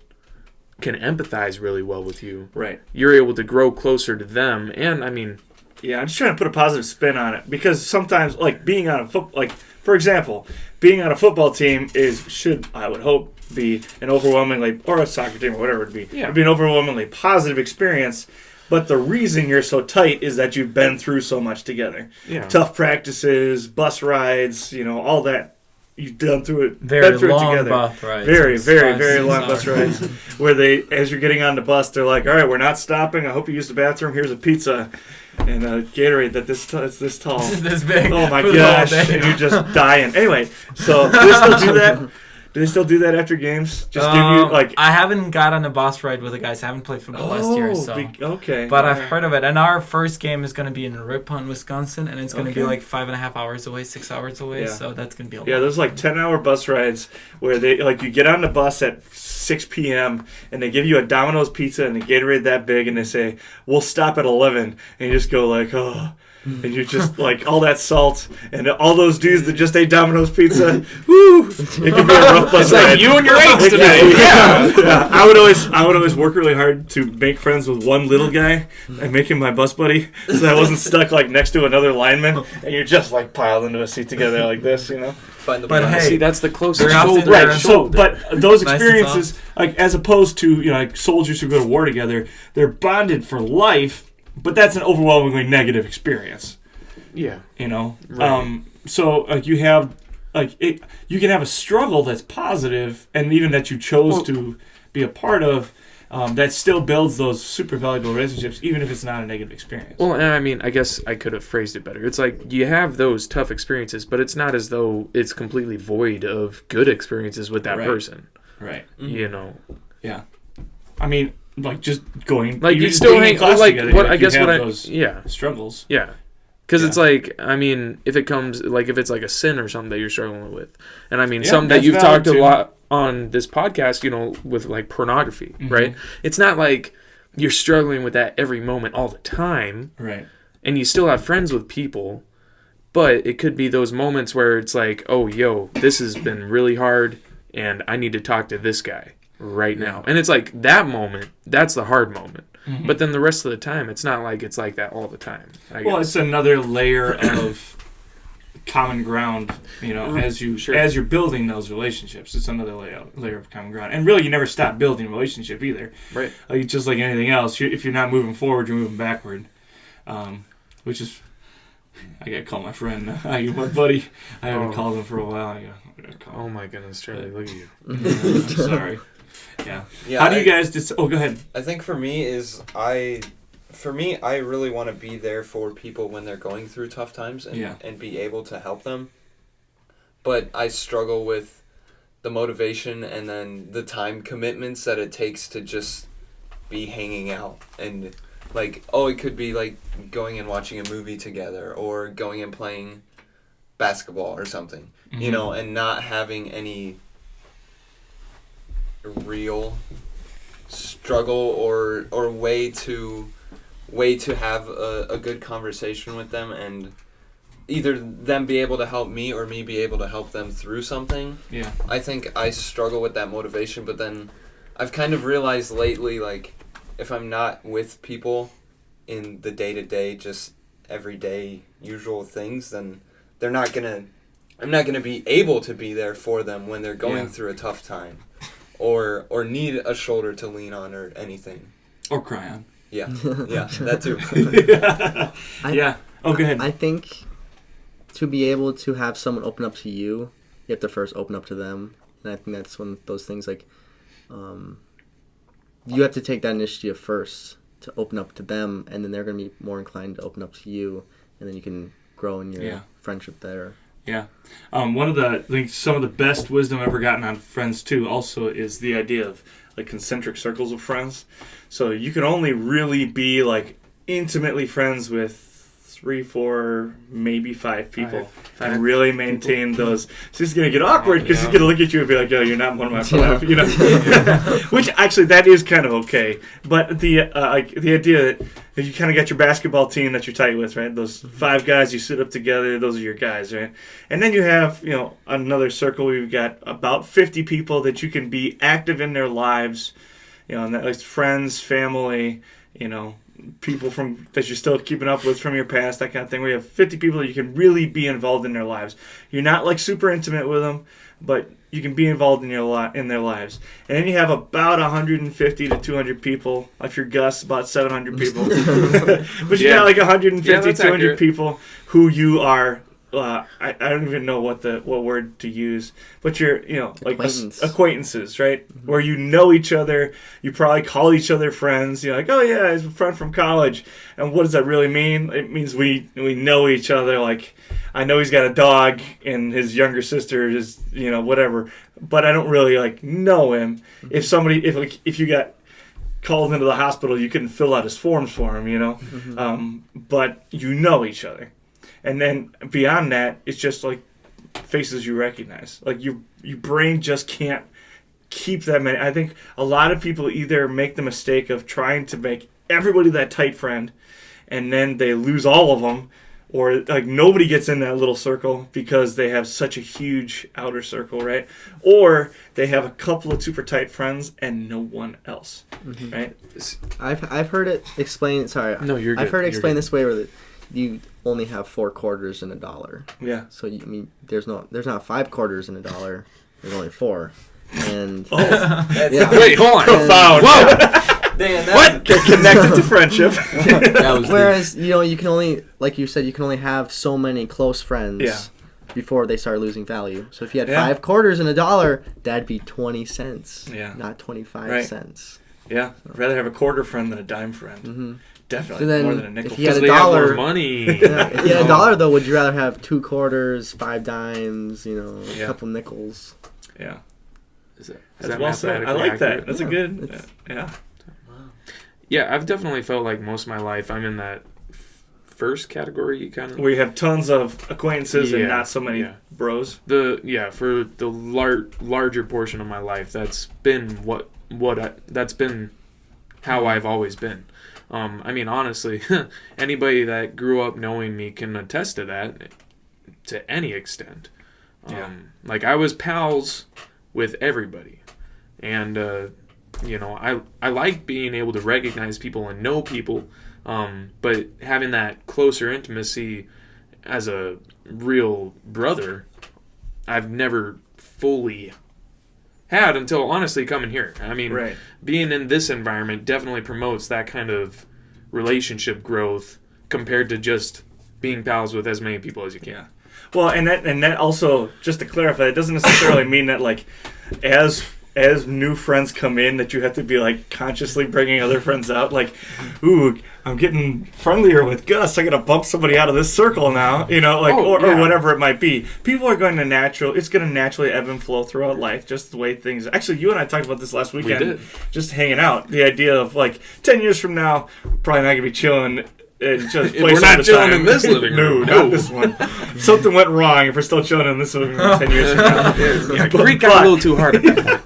can empathize really well with you. Right. You're able to grow closer to them, and I mean, yeah, I'm just trying to put a positive spin on it, because sometimes, like, being on a for example, being on a football team should, I would hope, be an overwhelmingly, or a soccer team or whatever it would be, it'd be an overwhelmingly positive experience. But the reason you're so tight is that you've been through so much together. Yeah. Tough practices, bus rides, you know, all that. You've done through it. Very through long it together. bus rides. Very long bus rides. Where they, as you're getting on the bus, they're like, all right, we're not stopping. I hope you use the bathroom. Here's a pizza and a Gatorade it's this tall. This big. Oh my gosh. And you're just dying. Anyway, so do you still do that? Do they still do that after games? Just give you like. I haven't got on a bus ride with the guys. I haven't played football last year, so okay. But I've heard of it. And our first game is going to be in Ripon, Wisconsin, and it's going to be like 5.5 hours away, 6 hours away. Yeah. So that's going to be a lot. Yeah, there's like 10-hour bus rides where they like you get on the bus at 6 p.m. and they give you a Domino's pizza and a Gatorade that big, and they say we'll stop at 11, and you just go like, oh. And you're just like all that salt and all those dudes that just ate Domino's pizza. Woo! It could be a rough bus ride. Like you and your eggs today. Yeah. I would always work really hard to make friends with one little guy and make him my bus buddy, so I wasn't stuck like next to another lineman and you're just like piled into a seat together like this, you know. But hey, see, that's the closest shoulder. Right. So, but those experiences, like as opposed to like soldiers who go to war together, they're bonded for life. But that's an overwhelmingly negative experience. Yeah. You know? Right. So, like, you have, like, you can have a struggle that's positive, and even that you chose to be a part of, that still builds those super valuable relationships, even if it's not a negative experience. Well, and I mean, I guess I could have phrased it better. It's like you have those tough experiences, but it's not as though it's completely void of good experiences with that person. Right. You know? Yeah. I mean... Like just going, like you still hang like together, what I guess what I struggles, because it's like I mean if it comes like if it's like a sin or something that you're struggling with, and I mean something that you've talked a lot on this podcast, you know, with like pornography, right? It's not like you're struggling with that every moment all the time, right? And you still have friends with people, but it could be those moments where it's like, oh, yo, this has been really hard, and I need to talk to this guy right now. And it's like that moment, that's the hard moment. But then the rest of the time, it's not like it's like that all the time. Well, it's another layer of common ground, you know, as you're building those relationships. It's another layer of common ground. And really, you never stop building a relationship either. Right. Like, just like anything else, if you're not moving forward, you're moving backward. Which is... I gotta call my friend. My buddy. I haven't called him for a while. I gotta call him. Oh my goodness, Charlie, look at you. I'm sorry. Yeah. How do you guys go ahead. I think for me, I really want to be there for people when they're going through tough times and be able to help them. But I struggle with the motivation and then the time commitments that it takes to just be hanging out. And like, it could be like going and watching a movie together or going and playing basketball or something, you know, and not having any real struggle or way to have a good conversation with them, and either them be able to help me or me be able to help them through something. Yeah. I think I struggle with that motivation, but then I've kind of realized lately, like, if I'm not with people in the day-to-day, just everyday usual things, then I'm not gonna be able to be there for them when they're going through a tough time. Or need a shoulder to lean on or anything. Or cry on. Yeah, that too. Oh, go ahead. I think to be able to have someone open up to you, you have to first open up to them. And I think that's one of those things, like, you have to take that initiative first to open up to them, and then they're going to be more inclined to open up to you, and then you can grow in your friendship there. Yeah. I think some of the best wisdom I've ever gotten on friends, too, also is the idea of, like, concentric circles of friends. So you can only really be, like, intimately friends with 3, 4, maybe 5 people. And really maintain those. So it's going to get awkward because he's going to look at you and be like, "Yo, you're not one of my friends." You know? Which, actually, that is kind of okay. But the idea that you kind of got your basketball team that you're tight with, right? Those 5 guys, you sit up together, those are your guys, right? And then you have, you know, another circle where you've got about 50 people that you can be active in their lives, you know, and that, like, friends, family, you know, people from that you're still keeping up with from your past, that kind of thing, where you have 50 people that you can really be involved in their lives. You're not, like, super intimate with them, but you can be involved in in their lives. And then you have about 150 to 200 people. If you're Gus, about 700 people. But you got like 150, 200 people who you are I don't even know what word to use, but you're like acquaintances, right? Mm-hmm. Where you know each other, you probably call each other friends. You're like, oh yeah, he's a friend from college, and what does that really mean? It means we know each other. Like, I know he's got a dog, and his younger sister is whatever, but I don't really like know him. Mm-hmm. If you got called into the hospital, you couldn't fill out his forms for him, Mm-hmm. But you know each other. And then beyond that, it's just like faces you recognize. Like your brain just can't keep that many. I think a lot of people either make the mistake of trying to make everybody that tight friend, and then they lose all of them, or like nobody gets in that little circle because they have such a huge outer circle, right? Or they have a couple of super tight friends and no one else, mm-hmm. right? I've heard it explained. Sorry, no, you're good. I've heard it explained this way where you only have 4 quarters in $1. Yeah. So there's not 5 quarters in $1. There's only 4. And wait, hold on. Profound. Whoa. What? They're connected to friendship. Whereas you can only, like you said, you can only have so many close friends before they start losing value. So if you had 5 quarters in $1, that'd be 20 cents. Yeah. Not 25 cents. Yeah. I'd rather have a quarter friend than a dime friend. Mm-hmm. Definitely so then, more than a nickel. If you had $1, money. If you had $1, though, would you rather have 2 quarters, 5 dimes, a couple nickels? Yeah. Is That's that well said. I like that. That's a good. Yeah. Yeah, I've definitely felt like most of my life I'm in that first category, kind of. Where you have tons of acquaintances and not so many bros. For the larger portion of my life, that's been that's been how I've always been. I mean, honestly, anybody that grew up knowing me can attest to that to any extent. Like, I was pals with everybody. And, I like being able to recognize people and know people, but having that closer intimacy as a real brother, I've never fully had until honestly coming here. I mean, being in this environment definitely promotes that kind of relationship growth compared to just being pals with as many people as you can. Yeah. Well, and that also, just to clarify, it doesn't necessarily mean that like as new friends come in that you have to be like consciously bringing other friends out. Like, ooh, I'm getting friendlier with Gus. I got to bump somebody out of this circle now, or whatever it might be. People are going to it's going to naturally ebb and flow throughout life, just the way things. Actually, you and I talked about this last weekend. We did. Just hanging out. The idea of like 10 years from now, probably not going to be chilling. Just we're not chilling in this living room. No, not this one. Something went wrong if we're still chilling in this living room 10 years from now. Greek got a little too hard at that point.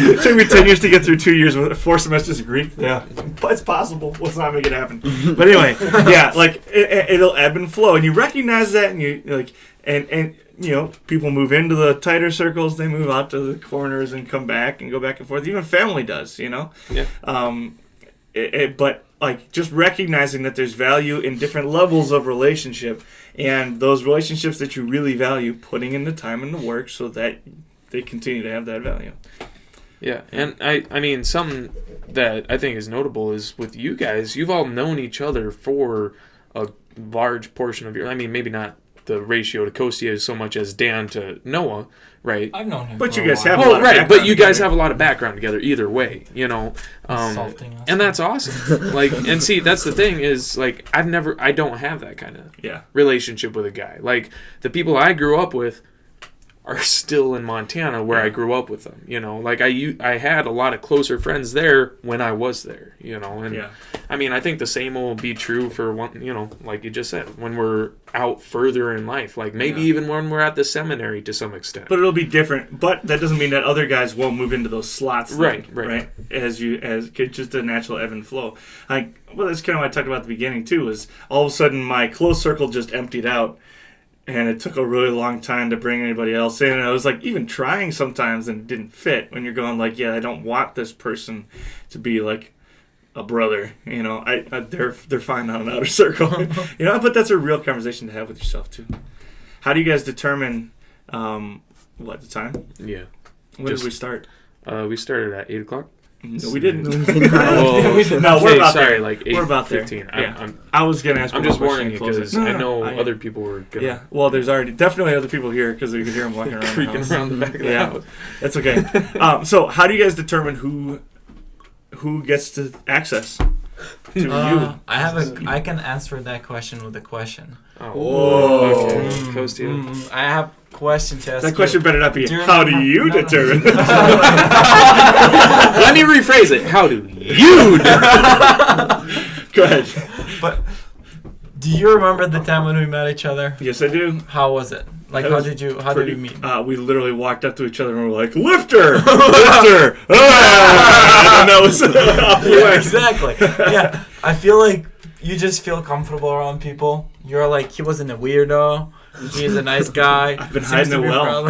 It took me 10 years to get through 2 years with 4 semesters of Greek. Yeah, but it's possible. Let's not make it happen. But anyway, like it'll ebb and flow, and you recognize that, and you like, and people move into the tighter circles. They move out to the corners and come back and go back and forth. Even family does, Yeah. But like just recognizing that there's value in different levels of relationship, and those relationships that you really value, putting in the time and the work so that they continue to have that value. Yeah, and I mean, something that I think is notable is with you guys, you've all known each other for a large portion of your. I mean, maybe not the ratio to Kostya so much as Dan to Noah, right? I've known him. But for you guys a while. have a lot of background but you guys together. have a lot of background together either way, and that's awesome. Like, and see, that's the thing is like I don't have that kind of relationship with a guy. Like the people I grew up with are still in Montana where I grew up with them, like I had a lot of closer friends there when I was there, and I mean, I think the same will be true for one, like you just said, when we're out further in life, like maybe even when we're at the seminary to some extent. But it'll be different, but that doesn't mean that other guys won't move into those slots. Right. As just a natural ebb and flow. Like, well, that's kind of what I talked about at the beginning too, is all of a sudden my close circle just emptied out. And it took a really long time to bring anybody else in. And I was like, even trying sometimes, and it didn't fit. When you're going like, I don't want this person to be like a brother. They're fine on an outer circle. But that's a real conversation to have with yourself too. How do you guys determine the time? Yeah. When did we start? We started at 8:00. No, we didn't. No, we're about sorry, there. like we're about 15. Yeah. I was going to ask. I'm just warning you because I know other people were gonna... Yeah, well, there's definitely other people here because we could hear them walking around creaking the house. around the back of the house. That's okay. So how do you guys determine who gets to access to you? I can answer that question with a question. Oh, okay. Kostiantyn. I have a question to ask. That question better not be, how do you determine? Let me rephrase it. How do you Go ahead. But do you remember the time when we met each other? Yes, I do. How was it? Like, how did we meet? We literally walked up to each other and we were like, lifter! Lifter! And that was exactly. Yeah, I feel like you just feel comfortable around people. You're like, he wasn't a weirdo. He's a nice guy. I've been hiding it well.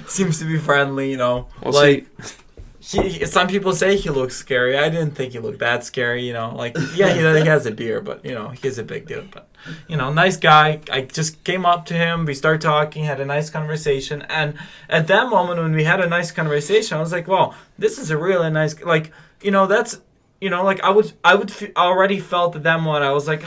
Seems to be friendly, you know. Well, like, some people say he looks scary. I didn't think he looked that scary, you know. Like, yeah, he has a beard, but, you know, he's a big dude. But, you know, nice guy. I just came up to him. We started talking, had a nice conversation. And at that moment when we had a nice conversation, I was like, well, this is a really nice, like, you know, that's, you know, like, I already felt at that moment, I was like,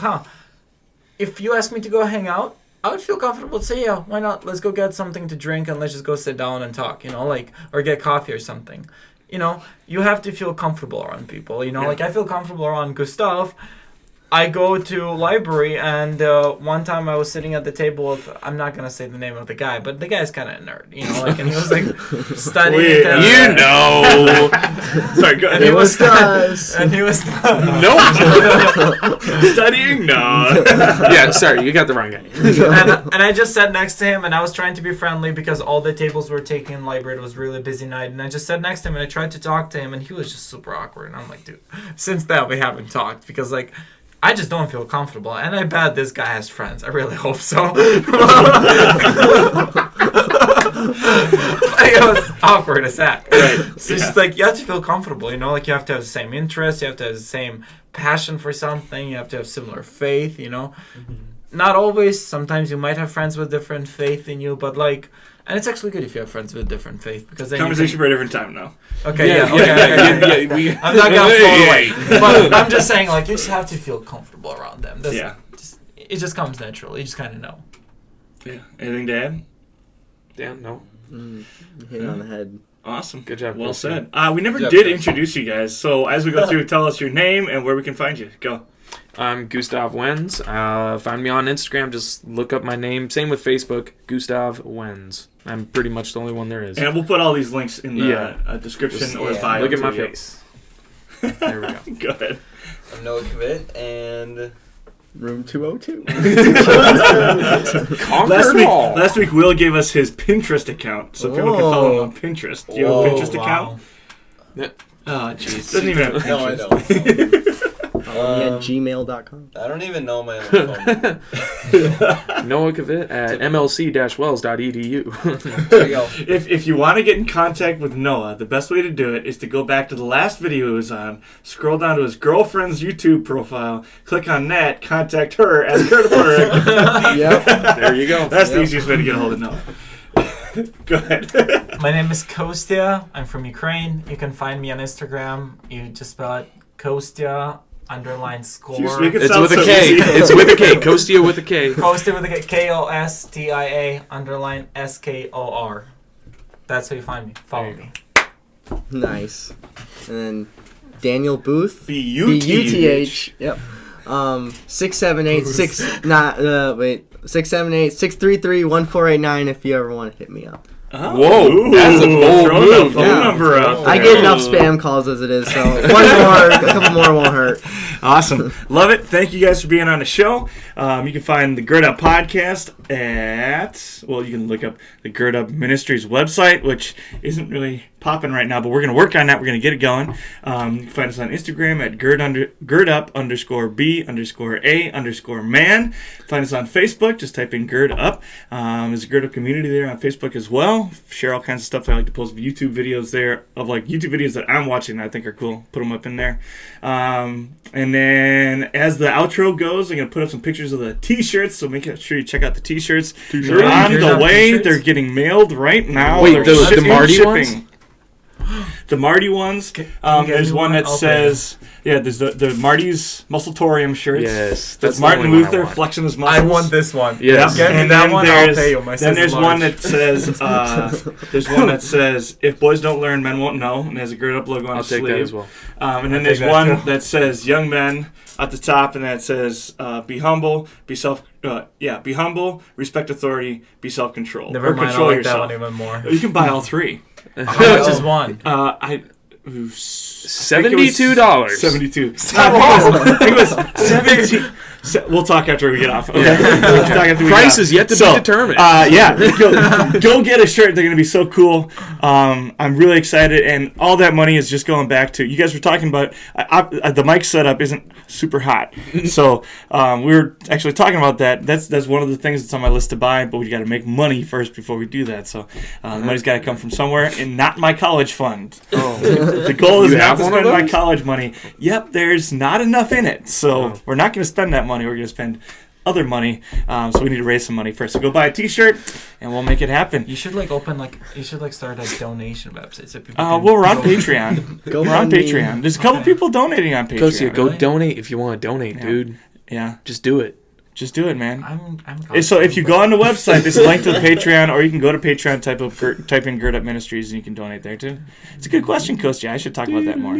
if you ask me to go hang out, I would feel comfortable to say, yeah, why not? Let's go get something to drink and let's just go sit down and talk, you know, like, or get coffee or something. You know, you have to feel comfortable around people, you know, like I feel comfortable around Gustav. I go to library and one time I was sitting at the table with, I'm not going to say the name of the guy, but the guy's kind of a nerd, you know, like, and he was like studying. You know. Sorry, go ahead. It was us. And he was No. Studying? No. Yeah, sorry, you got the wrong guy. and I just sat next to him and I was trying to be friendly because all the tables were taken in library. It was a really busy night. And I just sat next to him and I tried to talk to him and he was just super awkward. And I'm like, dude, since then we haven't talked because, like, I just don't feel comfortable. And I bet this guy has friends. I really hope so. It was awkward as heck. Right. So it's just like, you have to feel comfortable, you know? Like, you have to have the same interests. You have to have the same passion for something. You have to have similar faith, you know? Mm-hmm. Not always. Sometimes you might have friends with different faith in you. But, like... And it's actually good if you have friends with different faith because then conversation for a different time now. Okay, okay. I'm not gonna fall away, but I'm just saying, like, you just have to feel comfortable around them. It just comes naturally. You just kind of know. Yeah. Anything to add? Dan, no. Hit it on the head. Awesome. Good job. Well said. We never did introduce you guys, so as we go through, tell us your name and where we can find you. Go. I'm Gustav Wenz. Find me on Instagram. Just look up my name. Same with Facebook. Gustav Wenz. I'm pretty much the only one there is. And we'll put all these links in the description or bio. Look at my face. There we go. Go ahead. I'm Noah Kvidt, and... Room 202. Last week, Will gave us his Pinterest account, so people can follow him on Pinterest. Do you have a Pinterest account? Yeah. Oh, jeez. Doesn't even have Pinterest. No, I don't. At gmail.com. I don't even know my own phone. Noah Kvidt at mlc-wells.edu. There you go. If you want to get in contact with Noah, the best way to do it is to go back to the last video he was on, scroll down to his girlfriend's YouTube profile, click on that, contact her, ask her to put her in. Yep. There you go. That's the easiest way to get a hold of Noah. Go ahead. My name is Kostya. I'm from Ukraine. You can find me on Instagram. You just spell it Kostya _score. It's with a K. It's with a K. Kostya with a K. Kostya with a K. KOSTIA _SKOR. That's how you find me. Follow me. Nice. And then Daniel Buth. B-U-T-H. Yep. 678-633-1489 if you ever want to hit me up. Oh. Whoa, that's a bold move. Phone number up. I get enough spam calls as it is, so a couple more won't hurt. Awesome. Love it. Thank you guys for being on the show. You can find the Gird Up podcast you can look up the Gird Up Ministries website, which isn't really popping right now, but we're going to work on that. We're going to get it going. You can find us on Instagram at girdup_B_A_man. Find us on Facebook. Just type in Gird Up. There's a Gird Up community there on Facebook as well. Share all kinds of stuff. I like to post YouTube videos there of like YouTube videos that I'm watching that I think are cool. Put them up in there. And then as the outro goes, I'm going to put up some pictures of the t-shirts, so make sure you check out the t-shirts. They're on the way. They're getting mailed right now. Wait, the Marty ones? The Marty ones, there's one that says, there's the Marty's Muscletorium shirts. Yes. That's Martin Luther flexing his muscles. I want this one. Yes. Get me that one, I'll pay you. Then there's one that says, if boys don't learn, men won't know, and there's a Gird Up logo on the sleeve. I'll take that as well. And then there's one that says, young men at the top, and that says, be humble, be humble, respect authority, be self-controlled. Never mind, control I like yourself. that one even more. You can buy all three. How much is one? $72. 72. It was 17. We'll talk after we get off. Okay. Price is yet to be determined. Go get a shirt. They're going to be so cool. I'm really excited, and all that money is just going back to, you guys were talking about, the mic setup isn't super hot. So we were actually talking about that. That's one of the things that's on my list to buy, but we got to make money first before we do that. So the money's got to come from somewhere, and not my college fund. The goal is not to spend my college money. Yep, there's not enough in it. So we're not going to spend that money. We're going to spend other money. So we need to raise some money first. So go buy a T-shirt, and we'll make it happen. You should start a donation website. So people well, we're on Patreon. We're on Patreon. There's a couple people donating on Patreon. Go donate if you want to donate, dude. Yeah. Just do it. Just do it, man. I'm so if you go on the website, there's a link to the Patreon, or you can go to Patreon, type in Gird Up Ministries, and you can donate there too. It's a good question, Kosti. I should talk about that more.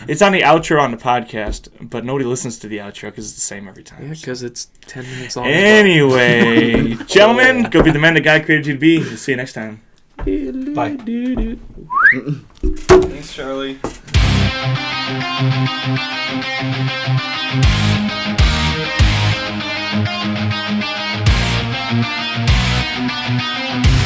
It's on the outro on the podcast, but nobody listens to the outro because it's the same every time. Yeah, because it's 10 minutes long. Anyway, gentlemen, go be the man that God created you to be. We'll see you next time. Bye. Thanks, Charlie. Thank you.